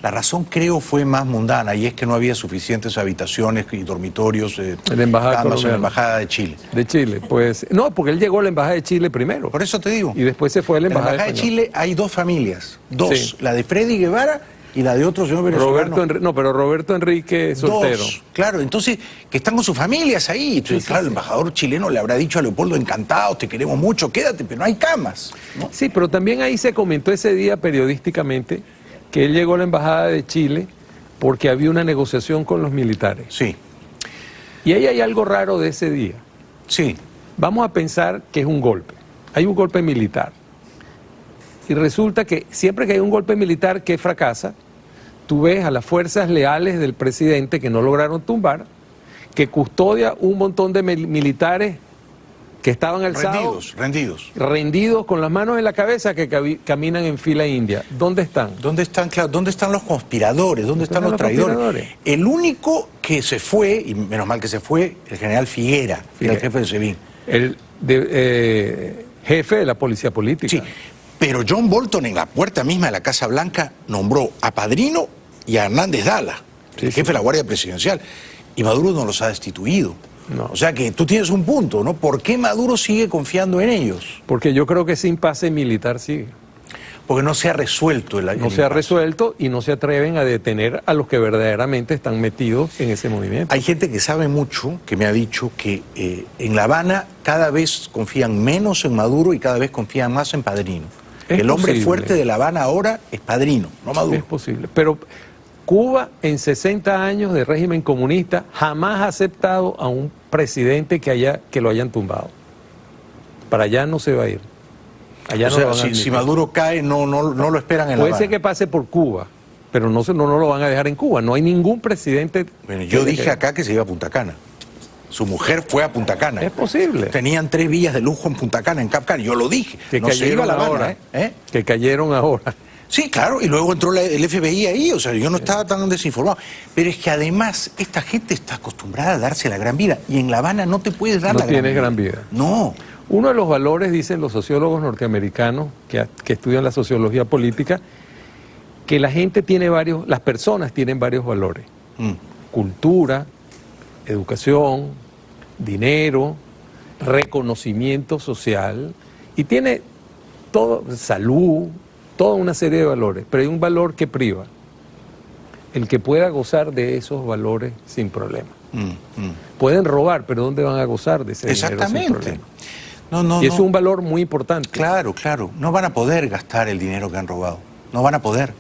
A: La razón, creo, fue más mundana, y es que no había suficientes habitaciones y dormitorios,
J: en la embajada
A: camas en la embajada de Chile.
J: De Chile, pues... No, porque él llegó a la embajada de Chile primero.
A: Por eso te digo.
J: Y después se fue a la embajada
A: de Chile hay dos familias, dos, sí. La de Freddy Guevara y la de otro señor venezolano.
J: Pero Roberto Enrique soltero.
A: Dos, claro, entonces, que están con sus familias ahí. Entonces, sí, claro, el embajador chileno le habrá dicho a Leopoldo, encantados, te queremos mucho, quédate, pero no hay camas, ¿no?
J: Sí, pero también ahí se comentó ese día periodísticamente que él llegó a la embajada de Chile porque había una negociación con los militares.
A: Sí.
J: Y ahí hay algo raro de ese día.
A: Sí.
J: Vamos a pensar que es un golpe. Hay un golpe militar. Y resulta que siempre que hay un golpe militar que fracasa, tú ves a las fuerzas leales del presidente que no lograron tumbar, que custodia un montón de militares que estaban alzados. Rendidos con las manos en la cabeza, que caminan en fila india. ¿Dónde están?
A: ¿Dónde están, claro, dónde están los conspiradores? ¿Dónde están los traidores? El único que se fue, y menos mal que se fue, el general Figuera, que era el jefe de SEBIN.
J: El jefe de la policía política.
A: Sí. Pero John Bolton, en la puerta misma de la Casa Blanca, nombró a Padrino y a Hernández Dala, el jefe de la Guardia Presidencial, y Maduro no los ha destituido.
J: No.
A: O sea que tú tienes un punto, ¿no? ¿Por qué Maduro sigue confiando en ellos?
J: Porque yo creo que ese impasse militar sigue.
A: Porque no se ha resuelto el
J: No se ha resuelto y no se atreven a detener a los que verdaderamente están metidos en ese movimiento.
A: Hay gente que sabe mucho, que me ha dicho que en La Habana cada vez confían menos en Maduro y cada vez confían más en Padrino. El hombre fuerte de La Habana ahora es Padrino, no Maduro.
J: Es posible, pero Cuba en 60 años de régimen comunista jamás ha aceptado a un presidente que lo hayan tumbado. Para allá no se va a ir. Allá
A: o sea, si Maduro cae, no lo esperan en La Habana.
J: Puede ser que pase por Cuba, pero no lo van a dejar en Cuba. No hay ningún presidente...
A: Bueno, yo dije acá que se iba a Punta Cana. Su mujer fue a Punta Cana.
J: Es posible.
A: Tenían 3 villas de lujo en Punta Cana, en Cap Cana. Yo lo dije.
J: Que
A: no se iba a La Habana,
J: ahora. Que cayeron ahora.
A: Sí, claro, y luego entró el FBI ahí, o sea, yo no estaba tan desinformado. Pero es que además esta gente está acostumbrada a darse la gran vida, y en La Habana no te puedes dar la gran vida.
J: No tienes gran vida.
A: No.
J: Uno de los valores, dicen los sociólogos norteamericanos que estudian la sociología política, que las personas tienen varios valores. Cultura, educación, dinero, reconocimiento social, y tiene todo, salud, toda una serie de valores, pero hay un valor que priva, el que pueda gozar de esos valores sin problema. Pueden robar, pero ¿dónde van a gozar de ese dinero sin problema? Y es un valor muy importante.
A: Claro, claro. No van a poder gastar el dinero que han robado. No van a poder.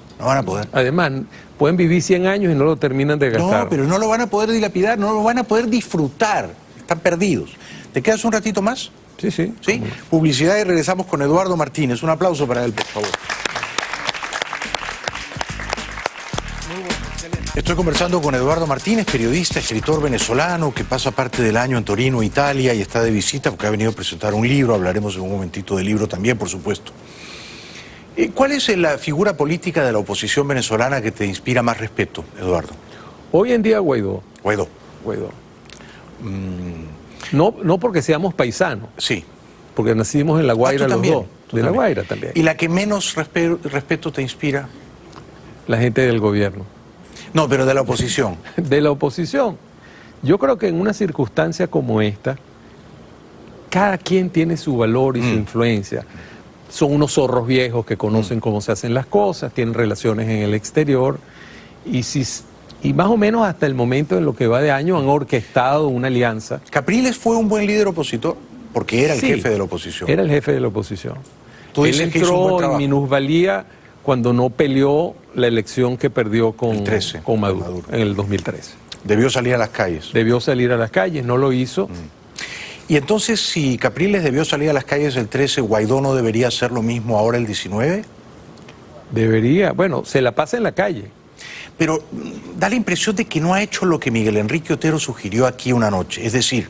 J: Además, pueden vivir 100 años y no lo terminan de gastar.
A: No, pero no lo van a poder dilapidar, no lo van a poder disfrutar. Están perdidos. ¿Te quedas un ratito más?
J: Sí.
A: ¿Sí? Publicidad y regresamos con Eduardo Martínez. Un aplauso para él, por favor. Estoy conversando con Eduardo Martínez, periodista, escritor venezolano que pasa parte del año en Torino, Italia, y está de visita porque ha venido a presentar un libro. Hablaremos en un momentito del libro también, por supuesto. ¿Cuál es la figura política de la oposición venezolana que te inspira más respeto, Eduardo?
J: Hoy en día, Guaidó.
A: Guaidó.
J: No porque seamos paisanos.
A: Sí.
J: Porque nacimos en La Guaira los dos. De La Guaira también.
A: ¿Y la que menos respeto te inspira?
J: La gente del gobierno.
A: No, pero de la oposición.
J: De la oposición. Yo creo que en una circunstancia como esta, cada quien tiene su valor y su influencia. Son unos zorros viejos que conocen cómo se hacen las cosas, tienen relaciones en el exterior, y más o menos hasta el momento en lo que va de año han orquestado una alianza.
A: ¿Capriles fue un buen líder opositor? Porque era el jefe de la oposición.
J: Era el jefe de la oposición.
A: Él
J: entró en minusvalía cuando no peleó la elección que perdió con Maduro en el 2013.
A: Debió salir a las calles.
J: No lo hizo.
A: Y entonces, si Capriles debió salir a las calles el 13, ¿Guaidó no debería hacer lo mismo ahora el 19?
J: Debería, se la pasa en la calle.
A: Pero da la impresión de que no ha hecho lo que Miguel Enrique Otero sugirió aquí una noche, es decir,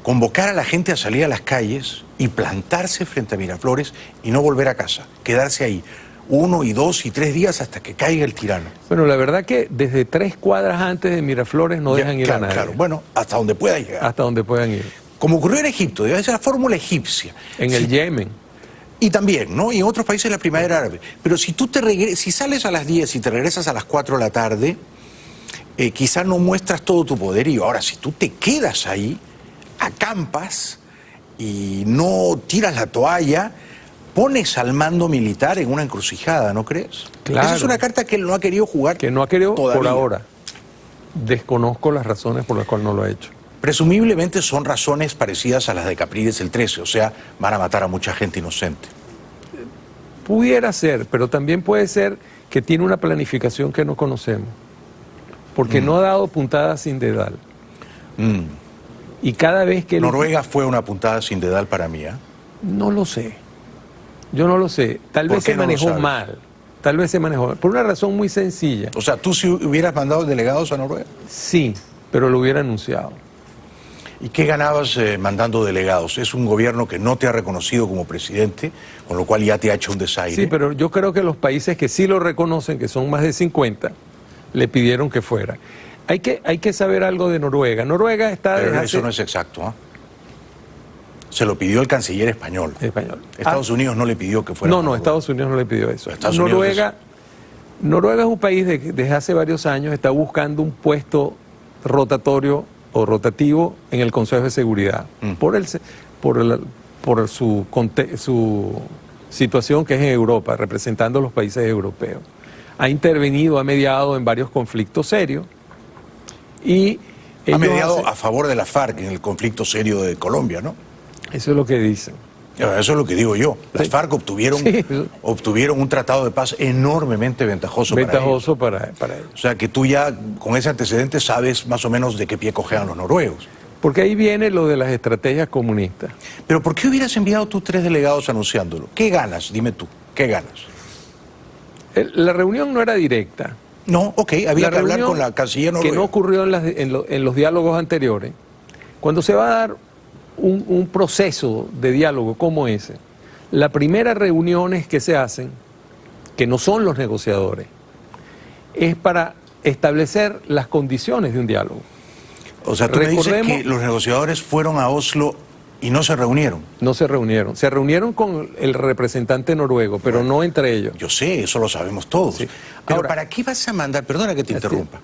A: convocar a la gente a salir a las calles y plantarse frente a Miraflores y no volver a casa, quedarse ahí. 1 y 2 y 3 días hasta que caiga el tirano.
J: Bueno, la verdad que desde 3 cuadras antes de Miraflores no dejan ir a nadie.
A: Claro, bueno, hasta donde pueda llegar.
J: Hasta donde puedan ir.
A: Como ocurrió en Egipto, debe ser la fórmula egipcia.
J: En el Yemen.
A: Y también, ¿no? Y en otros países de la primavera árabe. Pero si tú si sales a las 10 y te regresas a las 4 de la tarde, quizás no muestras todo tu poderío. Ahora, si tú te quedas ahí, acampas y no tiras la toalla, pones al mando militar en una encrucijada, ¿no crees?
J: Claro.
A: Esa es una carta que él no ha querido jugar.
J: Que no ha querido
A: todavía.
J: Por ahora. Desconozco las razones por las cuales no lo ha hecho.
A: Presumiblemente son razones parecidas a las de Capriles el 13, o sea, van a matar a mucha gente inocente.
J: Pudiera ser, pero también puede ser que tiene una planificación que no conocemos, porque no ha dado puntadas sin dedal. Y cada vez que...
A: Noruega fue una puntada sin dedal para mí, ¿eh?
J: No lo sé. Yo no lo sé. Tal vez se manejó mal. Tal vez se manejó mal. Por una razón muy sencilla.
A: O sea, ¿tú si hubieras mandado delegados a Noruega?
J: Sí, pero lo hubiera anunciado.
A: ¿Y qué ganabas mandando delegados? Es un gobierno que no te ha reconocido como presidente, con lo cual ya te ha hecho un desaire.
J: Sí, pero yo creo que los países que sí lo reconocen, que son más de 50, le pidieron que fuera. Hay que saber algo de Noruega. Noruega está...
A: Pero eso no es exacto, ¿eh? Se lo pidió el canciller español. Estados Unidos no le pidió que fuera.
J: No, Estados Unidos no le pidió eso.
A: Noruega
J: es un país desde hace varios años está buscando un puesto rotatorio o rotativo en el Consejo de Seguridad por su situación que es en Europa, representando a los países europeos. Ha intervenido, ha mediado en varios conflictos serios y
A: ha mediado a favor de la FARC en el conflicto serio de Colombia, ¿no?
J: Eso es lo que dicen.
A: Eso es lo que digo yo. Las FARC obtuvieron un tratado de paz enormemente ventajoso
J: para ellos.
A: O sea que tú ya con ese antecedente sabes más o menos de qué pie cojean los noruegos.
J: Porque ahí viene lo de las estrategias comunistas.
A: Pero ¿por qué hubieras enviado tú 3 delegados anunciándolo? ¿Qué ganas? Dime tú, ¿qué ganas?
J: La reunión no era directa.
A: No, había que hablar con la canciller noruega.
J: Que no ocurrió en los diálogos anteriores. Cuando se va a dar un proceso de diálogo como ese, la primera reuniones que se hacen, que no son los negociadores, es para establecer las condiciones de un diálogo.
A: O sea, tú me dices que los negociadores fueron a Oslo y no se reunieron.
J: No se reunieron. Se reunieron con el representante noruego, pero no entre ellos.
A: Yo sé, eso lo sabemos todos. Sí. Pero ahora, ¿para qué vas a mandar? Perdona que te interrumpa.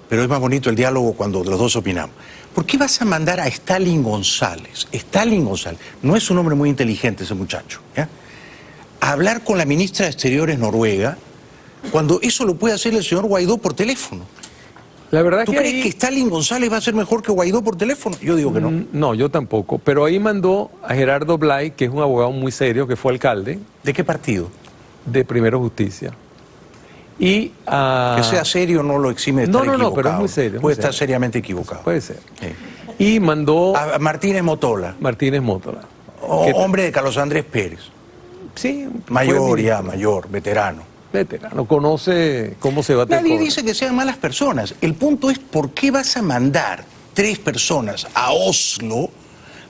A: Pero es más bonito el diálogo cuando los dos opinamos. ¿Por qué vas a mandar a Stalin González? Stalin González, no es un hombre muy inteligente ese muchacho, ¿ya? A hablar con la ministra de Exteriores noruega, cuando eso lo puede hacer el señor Guaidó por teléfono.
J: La verdad
A: ¿Tú crees que Stalin González va a ser mejor que Guaidó por teléfono? Yo digo que no.
J: No, yo tampoco. Pero ahí mandó a Gerardo Blay, que es un abogado muy serio, que fue alcalde.
A: ¿De qué partido?
J: De Primero Justicia. Y
A: que sea serio no lo exime de estar equivocado.
J: No, pero es muy serio.
A: Puede estar seriamente equivocado.
J: Puede ser. Sí. Y mandó...
A: a Martínez Motola. Hombre de Carlos Andrés Pérez.
J: Sí.
A: Mayor, veterano.
J: Conoce cómo se va a
A: Nadie dice que sean malas personas. El punto es por qué vas a mandar 3 personas a Oslo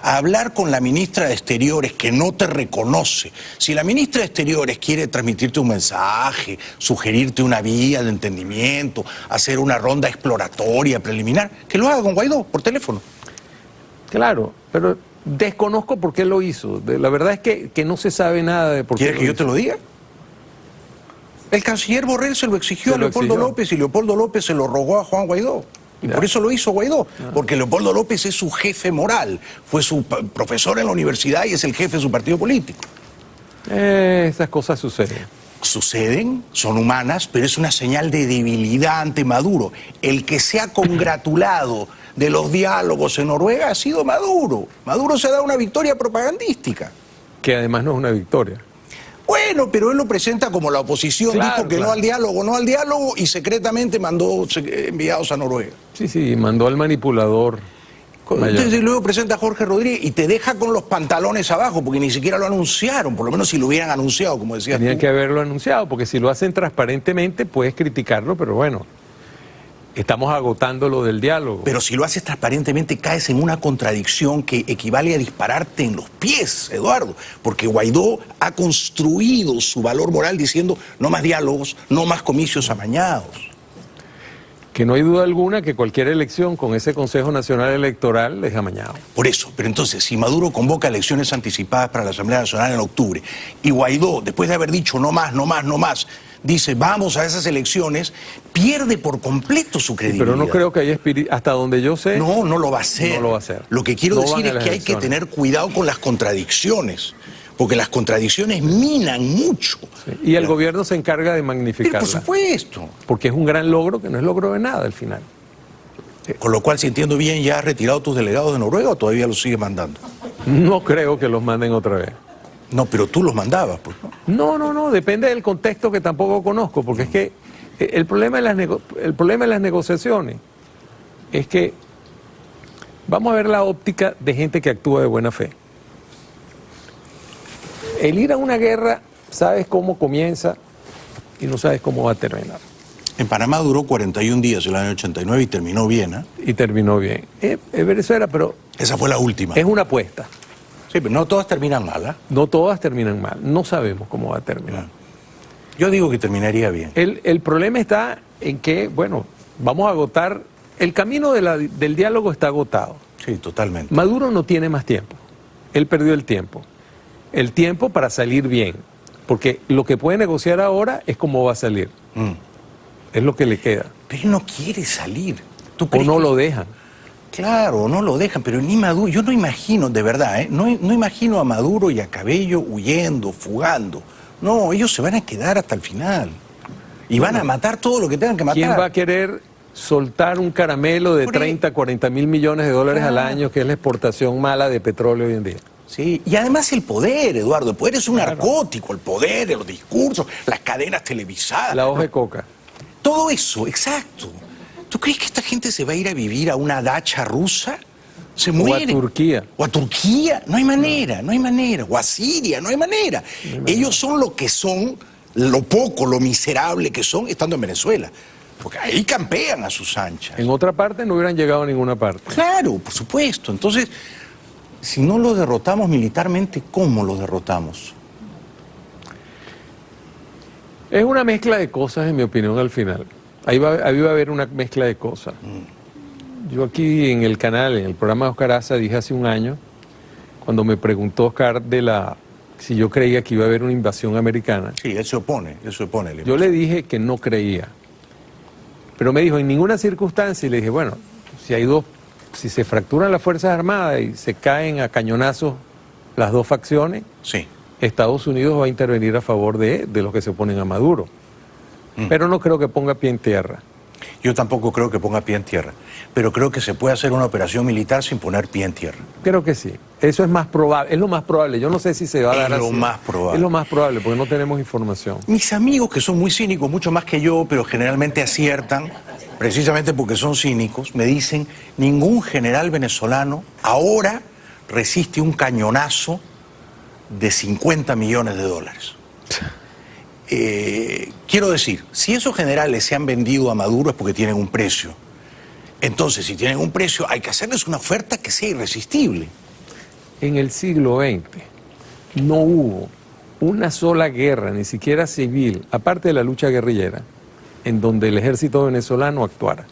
A: a hablar con la ministra de Exteriores que no te reconoce. Si la ministra de Exteriores quiere transmitirte un mensaje, sugerirte una vía de entendimiento, hacer una ronda exploratoria, preliminar, que lo haga con Guaidó por teléfono.
J: Claro, pero desconozco por qué lo hizo. La verdad es que no se sabe nada de por qué.
A: ¿Quieres que yo te lo diga? El canciller Borrell se lo exigió a Leopoldo López y Leopoldo López se lo rogó a Juan Guaidó. Y por eso lo hizo Guaidó, porque Leopoldo López es su jefe moral, fue su profesor en la universidad y es el jefe de su partido político.
J: Esas cosas suceden.
A: Suceden, son humanas, pero es una señal de debilidad ante Maduro. El que se ha congratulado de los diálogos en Noruega ha sido Maduro. Maduro se ha dado una victoria propagandística.
J: Que además no es una victoria.
A: Bueno, pero él lo presenta como la oposición, dijo que no al diálogo, y secretamente mandó enviados a Noruega.
J: Sí, mandó al manipulador.
A: Entonces luego presenta a Jorge Rodríguez y te deja con los pantalones abajo, porque ni siquiera lo anunciaron, por lo menos si lo hubieran anunciado, como decías tú.
J: Tenían que haberlo anunciado, porque si lo hacen transparentemente puedes criticarlo, pero bueno. Estamos agotando lo del diálogo.
A: Pero si lo haces transparentemente, caes en una contradicción que equivale a dispararte en los pies, Eduardo. Porque Guaidó ha construido su valor moral diciendo no más diálogos, no más comicios amañados.
J: Que no hay duda alguna que cualquier elección con ese Consejo Nacional Electoral es amañado.
A: Por eso, pero entonces, si Maduro convoca elecciones anticipadas para la Asamblea Nacional en octubre y Guaidó, después de haber dicho no más, no más, no más, dice vamos a esas elecciones, pierde por completo su credibilidad.
J: Pero no creo que haya espíritu, hasta donde yo sé.
A: No, no lo va a hacer.
J: No lo va a hacer.
A: Lo que quiero decir es que hay que tener cuidado con las contradicciones, porque las contradicciones minan mucho.
J: Sí. Y el gobierno se encarga de magnificarla.
A: Por supuesto.
J: Porque es un gran logro que no es logro de nada al final.
A: Con lo cual, si entiendo bien, ¿ya has retirado tus delegados de Noruega o todavía los sigues mandando?
J: No creo que los manden otra vez.
A: No, pero tú los mandabas, pues, ¿no?
J: No, depende del contexto que tampoco conozco, porque es que el problema de las negociaciones es que vamos a ver la óptica de gente que actúa de buena fe. El ir a una guerra, sabes cómo comienza y no sabes cómo va a terminar.
A: En Panamá duró 41 días el año 89 y terminó bien, ¿eh?
J: Y terminó bien. Es Venezuela, pero...
A: Esa fue la última.
J: Es una apuesta.
A: Sí, pero no todas terminan mal, ¿eh?
J: No todas terminan mal. No sabemos cómo va a terminar.
A: Yo digo que terminaría bien.
J: El problema está en que, bueno, vamos a agotar... El camino del diálogo está agotado.
A: Sí, totalmente.
J: Maduro no tiene más tiempo. Él perdió el tiempo. El tiempo para salir bien. Porque lo que puede negociar ahora es cómo va a salir. Es lo que le queda.
A: Pero él no quiere salir.
J: O no lo dejan.
A: Claro, no lo dejan, pero ni Maduro, yo no imagino, de verdad, no imagino a Maduro y a Cabello huyendo, fugando. No, ellos se van a quedar hasta el final. Y van a matar todo lo que tengan que matar.
J: ¿Quién va a querer soltar un caramelo de 30, 40 mil millones de dólares al año, que es la exportación mala de petróleo hoy en día?
A: Sí, y además el poder, Eduardo, el poder es un narcótico, el poder, los discursos, las cadenas televisadas.
J: La hoja de coca.
A: Todo eso, exacto. ¿Tú crees que esta gente se va a ir a vivir a una dacha rusa? Se muere.
J: O a Turquía.
A: O a Turquía. No hay manera, no hay manera. O a Siria, no hay manera. Ellos son lo que son, lo poco, lo miserable que son estando en Venezuela. Porque ahí campean a sus anchas.
J: En otra parte no hubieran llegado a ninguna parte.
A: Claro, por supuesto. Entonces, si no lo derrotamos militarmente, ¿cómo lo derrotamos?
J: Es una mezcla de cosas, en mi opinión, al final. Ahí va a haber una mezcla de cosas. Yo aquí en el canal, en el programa de Oscar Aza, dije hace un año, cuando me preguntó Oscar si yo creía que iba a haber una invasión americana.
A: Sí, él se opone.
J: Yo le dije que no creía. Pero me dijo, en ninguna circunstancia, y le dije, bueno, si se fracturan las Fuerzas Armadas y se caen a cañonazos las dos facciones,
A: sí,
J: Estados Unidos va a intervenir a favor de los que se oponen a Maduro. Pero no creo que ponga pie en tierra.
A: Yo tampoco creo que ponga pie en tierra, pero creo que se puede hacer una operación militar sin poner pie en tierra.
J: Creo que sí. Eso es más probable, es lo más probable. Yo no sé si se va a dar así.
A: Es lo más probable.
J: Es lo más probable, porque no tenemos información.
A: Mis amigos, que son muy cínicos, mucho más que yo, pero generalmente aciertan, precisamente porque son cínicos, me dicen, ningún general venezolano ahora resiste un cañonazo de 50 millones de dólares. Quiero decir, si esos generales se han vendido a Maduro es porque tienen un precio. Entonces, si tienen un precio, hay que hacerles una oferta que sea irresistible.
J: En el siglo XX no hubo una sola guerra, ni siquiera civil, aparte de la lucha guerrillera, en donde el ejército venezolano actuara.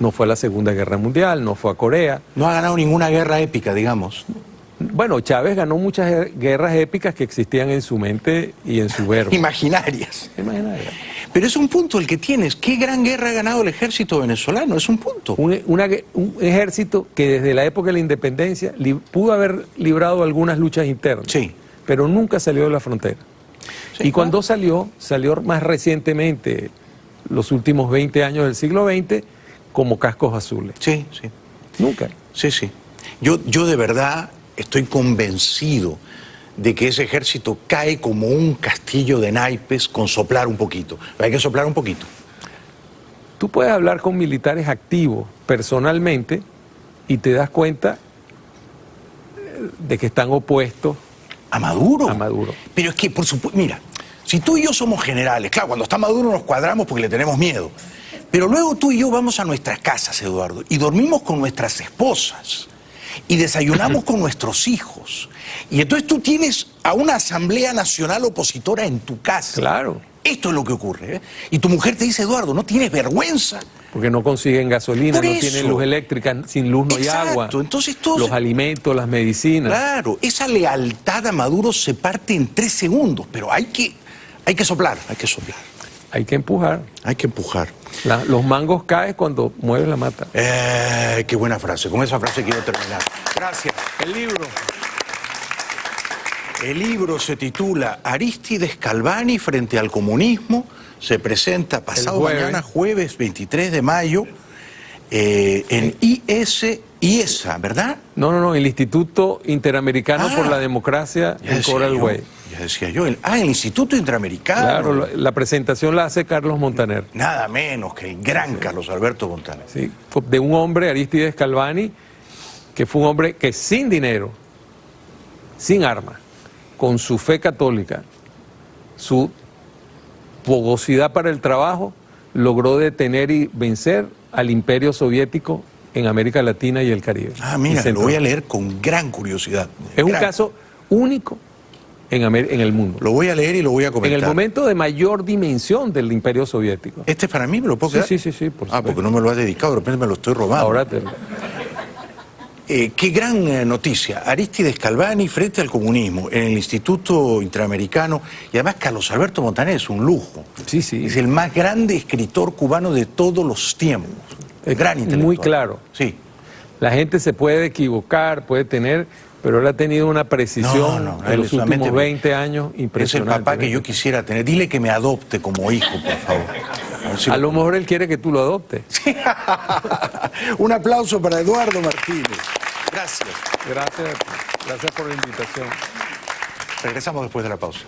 J: No fue a la Segunda Guerra Mundial, no fue a Corea.
A: No ha ganado ninguna guerra épica, digamos.
J: Bueno, Chávez ganó muchas guerras épicas que existían en su mente y en su verbo.
A: Imaginarias. Pero es un punto el que tienes. ¿Qué gran guerra ha ganado el ejército venezolano? Es un punto.
J: Un ejército que desde la época de la independencia pudo haber librado algunas luchas internas.
A: Sí.
J: Pero nunca salió de la frontera. Sí, y cuando salió más recientemente, los últimos 20 años del siglo XX, como cascos azules.
A: Sí, sí.
J: Nunca.
A: Sí, sí. Yo de verdad estoy convencido de que ese ejército cae como un castillo de naipes con soplar un poquito. Hay que soplar un poquito.
J: Tú puedes hablar con militares activos personalmente y te das cuenta de que están opuestos
A: a Maduro.
J: A Maduro.
A: Pero es que, por supuesto, mira, si tú y yo somos generales, claro, cuando está Maduro nos cuadramos porque le tenemos miedo. Pero luego tú y yo vamos a nuestras casas, Eduardo, y dormimos con nuestras esposas, y desayunamos con nuestros hijos. Y entonces tú tienes a una Asamblea Nacional opositora en tu casa.
J: Claro.
A: Esto es lo que ocurre, ¿eh? Y tu mujer te dice, Eduardo, ¿no tienes vergüenza?
J: Porque no consiguen gasolina,
A: Por
J: no
A: eso.
J: tienen luz eléctrica, sin luz no hay agua.
A: Entonces todos...
J: Los alimentos, las medicinas.
A: Claro, esa lealtad a Maduro se parte en 3 segundos, pero hay que soplar, hay que soplar.
J: Hay que empujar.
A: Hay que empujar.
J: Los mangos caen cuando mueves la mata.
A: Qué buena frase. Con esa frase quiero terminar. Gracias.
J: El libro.
A: El libro se titula Arístides Calvani frente al comunismo. Se presenta pasado mañana, jueves 23 de mayo, en IESA, ¿verdad?
J: No, el Instituto Interamericano por la Democracia en Coral Way.
A: Ya decía yo, el Instituto Interamericano.
J: Claro, la presentación la hace Carlos Montaner.
A: Nada menos que el gran Carlos Alberto Montaner.
J: Sí, de un hombre, Arístides Calvani, que fue un hombre que sin dinero, sin armas, con su fe católica, su fogosidad para el trabajo, logró detener y vencer al Imperio Soviético en América Latina y el Caribe.
A: Ah, mira, lo voy a leer con gran curiosidad.
J: Es un caso único en el mundo.
A: Lo voy a leer y lo voy a comentar.
J: En el momento de mayor dimensión del Imperio Soviético.
A: ¿Este para mí me lo puedo quedar?
J: Sí, por supuesto.
A: Porque no me lo has dedicado, de repente me lo estoy robando.
J: Ahora
A: qué gran noticia. Arístides Calvani frente al comunismo en el Instituto Interamericano. Y además Carlos Alberto Montaner es un lujo.
J: Sí.
A: Es el más grande escritor cubano de todos los tiempos. Gran intelectual.
J: Muy claro.
A: Sí.
J: La gente se puede equivocar, puede tener, pero él ha tenido una precisión en los últimos 20 años impresionante.
A: Es el papá que yo quisiera tener. Dile que me adopte como hijo, por favor.
J: A lo mejor él quiere que tú lo adoptes.
A: Un aplauso para Eduardo Martínez. Gracias.
J: Gracias por la invitación.
A: Regresamos después de la pausa.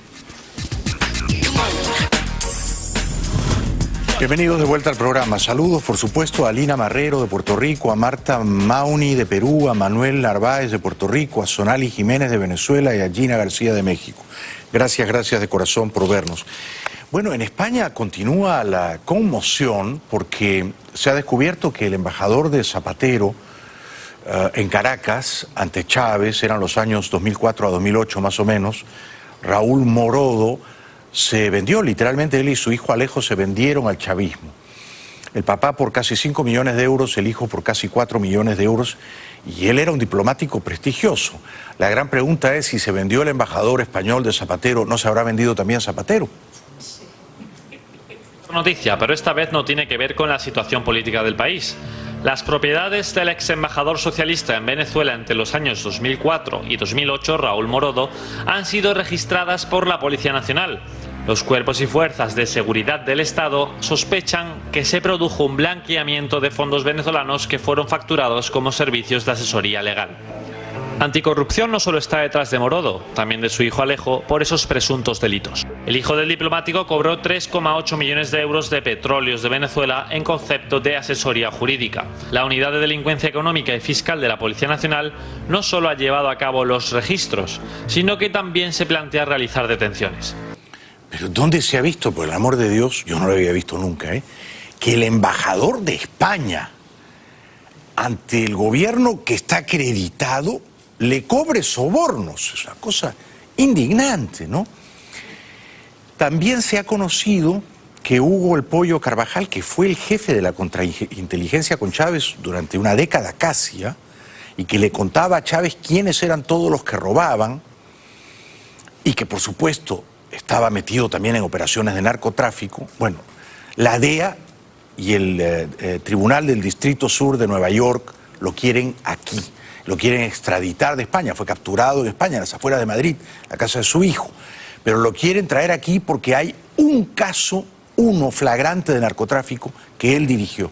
A: Bienvenidos de vuelta al programa. Saludos, por supuesto, a Lina Marrero de Puerto Rico, a Marta Mauni de Perú, a Manuel Narváez de Puerto Rico, a Sonali Jiménez de Venezuela y a Gina García de México. Gracias de corazón por vernos. Bueno, en España continúa la conmoción porque se ha descubierto que el embajador de Zapatero en Caracas, ante Chávez, eran los años 2004 a 2008 más o menos, Raúl Morodo, se vendió, literalmente él y su hijo Alejo se vendieron al chavismo. El papá por casi 5 millones de euros, el hijo por casi 4 millones de euros, y él era un diplomático prestigioso. La gran pregunta es si se vendió el embajador español de Zapatero, ¿no se habrá vendido también Zapatero?
K: Noticia, pero esta vez no tiene que ver con la situación política del país. Las propiedades del ex embajador socialista en Venezuela entre los años 2004 y 2008, Raúl Morodo, han sido registradas por la Policía Nacional. Los cuerpos y fuerzas de seguridad del Estado sospechan que se produjo un blanqueamiento de fondos venezolanos que fueron facturados como servicios de asesoría legal. Anticorrupción no solo está detrás de Morodo, también de su hijo Alejo, por esos presuntos delitos. El hijo del diplomático cobró 3,8 millones de euros de Petróleos de Venezuela en concepto de asesoría jurídica. La Unidad de Delincuencia Económica y Fiscal de la Policía Nacional no solo ha llevado a cabo los registros, sino que también se plantea realizar detenciones.
A: Pero ¿dónde se ha visto, por el amor de Dios, yo no lo había visto nunca, que el embajador de España, ante el gobierno que está acreditado, le cobre sobornos? Es una cosa indignante, ¿no? También se ha conocido que Hugo El Pollo Carvajal, que fue el jefe de la contrainteligencia con Chávez durante una década casi, y que le contaba a Chávez quiénes eran todos los que robaban, y que por supuesto estaba metido también en operaciones de narcotráfico. Bueno, la DEA y el Tribunal del Distrito Sur de Nueva York lo quieren aquí. Lo quieren extraditar de España, fue capturado en España, en las afueras de Madrid, la casa de su hijo. Pero lo quieren traer aquí porque hay un caso, uno flagrante de narcotráfico que él dirigió.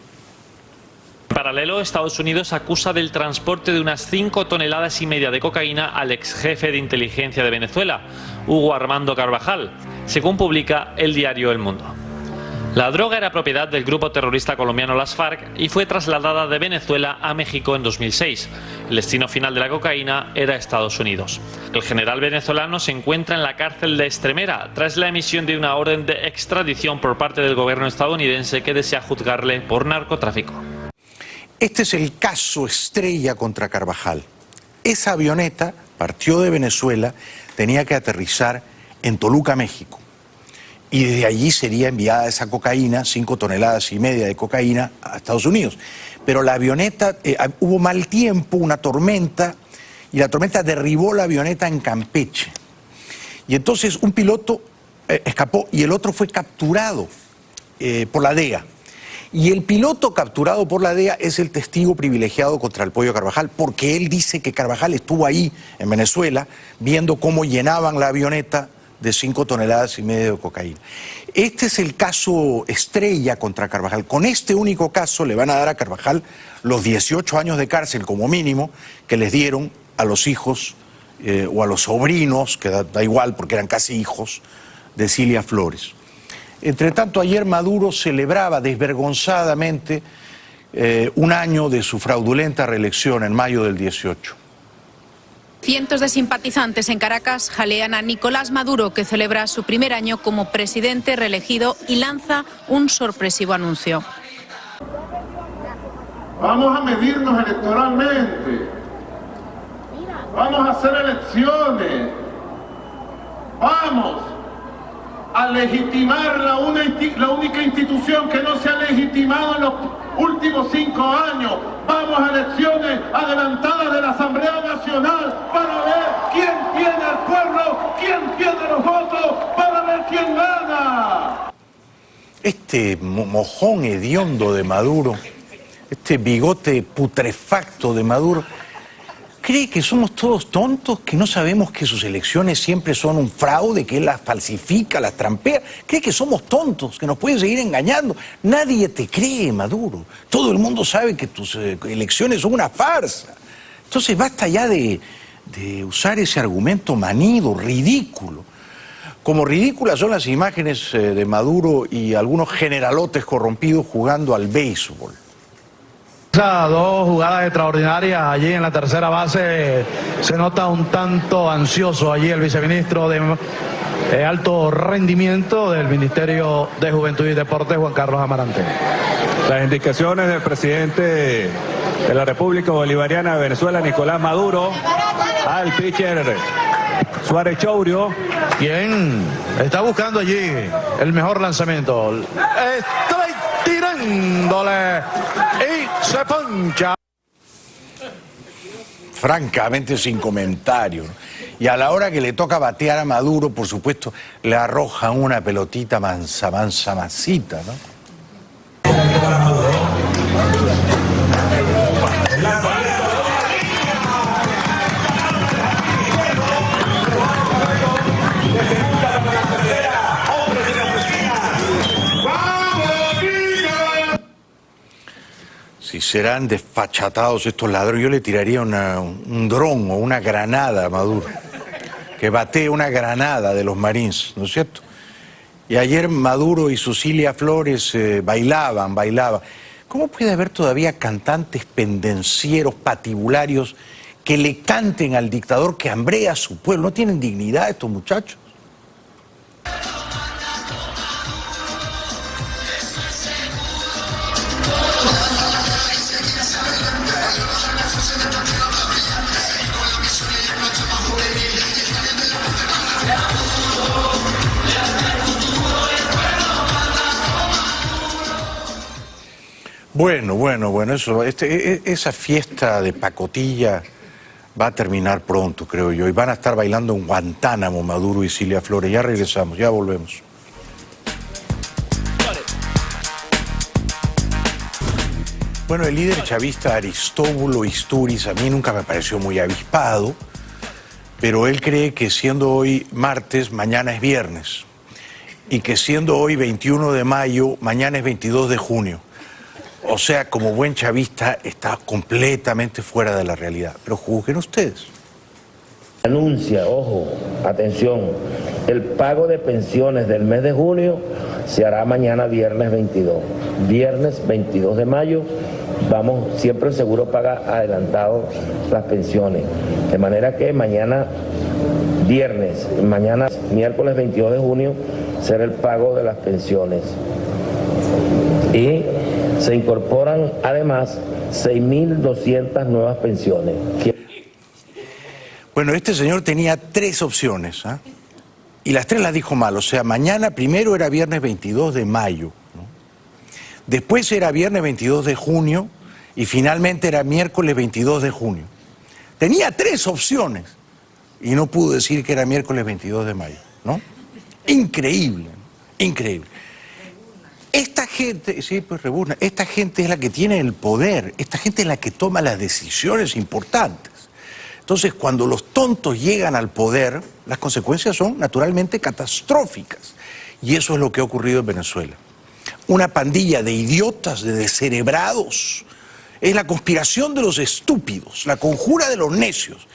K: En paralelo, Estados Unidos acusa del transporte de unas 5,5 toneladas de cocaína al ex jefe de inteligencia de Venezuela, Hugo Armando Carvajal, según publica el diario El Mundo. La droga era propiedad del grupo terrorista colombiano Las FARC y fue trasladada de Venezuela a México en 2006. El destino final de la cocaína era Estados Unidos. El general venezolano se encuentra en la cárcel de Extremera tras la emisión de una orden de extradición por parte del gobierno estadounidense que desea juzgarle por narcotráfico.
A: Este es el caso estrella contra Carvajal. Esa avioneta partió de Venezuela, tenía que aterrizar en Toluca, México. Y desde allí sería enviada esa cocaína, 5,5 toneladas de cocaína, a Estados Unidos. Pero la avioneta, hubo mal tiempo, una tormenta, y la tormenta derribó la avioneta en Campeche. Y entonces un piloto escapó y el otro fue capturado por la DEA. Y el piloto capturado por la DEA es el testigo privilegiado contra el Pollo Carvajal, porque él dice que Carvajal estuvo ahí, en Venezuela, viendo cómo llenaban la avioneta de 5,5 toneladas de cocaína. Este es el caso estrella contra Carvajal. Con este único caso le van a dar a Carvajal los 18 años de cárcel como mínimo que les dieron a los hijos o a los sobrinos, que da igual porque eran casi hijos, de Cilia Flores. Entre tanto, ayer Maduro celebraba desvergonzadamente un año de su fraudulenta reelección en mayo del 18.
L: Cientos de simpatizantes en Caracas jalean a Nicolás Maduro, que celebra su primer año como presidente reelegido y lanza un sorpresivo anuncio.
M: Vamos a medirnos electoralmente. Vamos a hacer elecciones. Vamos a legitimar la única institución que no se ha legitimado en los últimos 5 años. Vamos a elecciones adelantadas de la Asamblea Nacional para ver quién tiene el pueblo, quién tiene los votos, para ver quién gana.
A: Este mojón hediondo de Maduro, este bigote putrefacto de Maduro, ¿cree que somos todos tontos, que no sabemos que sus elecciones siempre son un fraude, que él las falsifica, las trampea? ¿Cree que somos tontos, que nos pueden seguir engañando? Nadie te cree, Maduro. Todo el mundo sabe que tus elecciones son una farsa. Entonces basta ya de usar ese argumento manido, ridículo. Como ridículas son las imágenes de Maduro y algunos generalotes corrompidos jugando al béisbol.
N: Dos jugadas extraordinarias allí en la tercera base. Se nota un tanto ansioso allí el viceministro de alto rendimiento del Ministerio de Juventud y Deportes, Juan Carlos Amarante.
O: Las indicaciones del presidente de la República Bolivariana de Venezuela, Nicolás Maduro, al pitcher Suárez Chourio,
N: quien está buscando allí el mejor lanzamiento. Tirándole y se poncha.
A: Francamente sin comentario. Y a la hora que le toca batear a Maduro, por supuesto, le arrojan una pelotita masita, ¿no? Si serán desfachatados estos ladrones, yo le tiraría un dron o una granada a Maduro, que batee una granada de los Marines, ¿no es cierto? Y ayer Maduro y su Cilia Flores bailaban. ¿Cómo puede haber todavía cantantes pendencieros, patibularios, que le canten al dictador que hambrea a su pueblo? ¿No tienen dignidad estos muchachos? Bueno, esa fiesta de pacotilla va a terminar pronto, creo yo, y van a estar bailando en Guantánamo Maduro y Cilia Flores. Ya regresamos, ya volvemos. Bueno, el líder chavista Aristóbulo Istúriz a mí nunca me pareció muy avispado, pero él cree que siendo hoy martes, mañana es viernes, y que siendo hoy 21 de mayo, mañana es 22 de junio. O sea, como buen chavista, está completamente fuera de la realidad. Pero juzguen ustedes.
P: Anuncia, ojo, atención, el pago de pensiones del mes de junio se hará mañana viernes 22. Viernes 22 de mayo vamos, siempre el seguro paga adelantado las pensiones. De manera que mañana viernes, mañana miércoles 22 de junio será el pago de las pensiones. Y se incorporan además 6.200 nuevas pensiones.
A: Bueno, este señor tenía 3 opciones, ¿eh? Y las 3 las dijo mal. O sea, mañana primero era viernes 22 de mayo, ¿no? Después era viernes 22 de junio y finalmente era miércoles 22 de junio. Tenía 3 opciones y no pudo decir que era miércoles 22 de mayo, ¿no? Increíble, ¿no? Increíble. Esta gente, sí, pues rebuzna, esta gente es la que tiene el poder, esta gente es la que toma las decisiones importantes. Entonces, cuando los tontos llegan al poder, las consecuencias son naturalmente catastróficas. Y eso es lo que ha ocurrido en Venezuela. Una pandilla de idiotas, de descerebrados. Es la conspiración de los estúpidos, la conjura de los necios,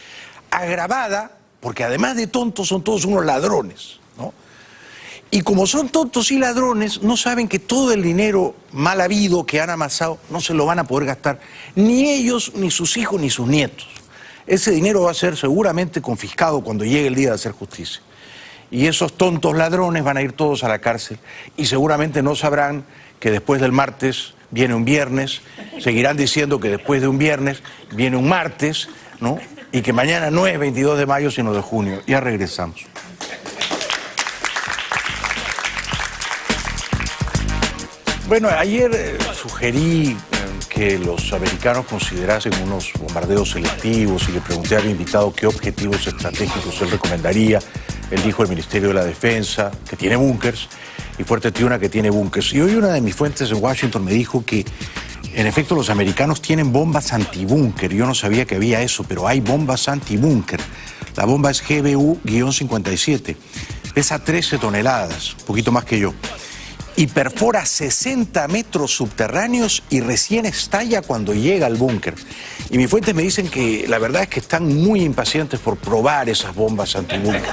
A: agravada, porque además de tontos son todos unos ladrones, ¿no? Y como son tontos y ladrones, no saben que todo el dinero mal habido que han amasado no se lo van a poder gastar, ni ellos, ni sus hijos, ni sus nietos. Ese dinero va a ser seguramente confiscado cuando llegue el día de hacer justicia. Y esos tontos ladrones van a ir todos a la cárcel y seguramente no sabrán que después del martes viene un viernes, seguirán diciendo que después de un viernes viene un martes, ¿no? Y que mañana no es 22 de mayo sino de junio. Ya regresamos. Bueno, ayer sugerí que los americanos considerasen unos bombardeos selectivos y le pregunté al invitado qué objetivos estratégicos él recomendaría. Él dijo el Ministerio de la Defensa, que tiene búnkers, y Fuerte Tiuna, que tiene búnkers. Y hoy una de mis fuentes en Washington me dijo que, en efecto, los americanos tienen bombas antibúnker. Yo no sabía que había eso, pero hay bombas antibúnker. La bomba es GBU-57. Pesa 13 toneladas, un poquito más que yo. Y perfora 60 metros subterráneos y recién estalla cuando llega al búnker. Y mis fuentes me dicen que la verdad es que están muy impacientes por probar esas bombas antibúnker.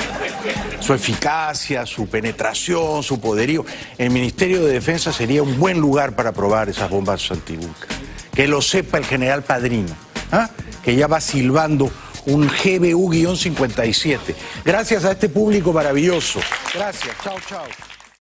A: Su eficacia, su penetración, su poderío. El Ministerio de Defensa sería un buen lugar para probar esas bombas antibúnker. Que lo sepa el general Padrino, ¿ah? Que ya va silbando un GBU-57. Gracias a este público maravilloso. Gracias. Chao, chao.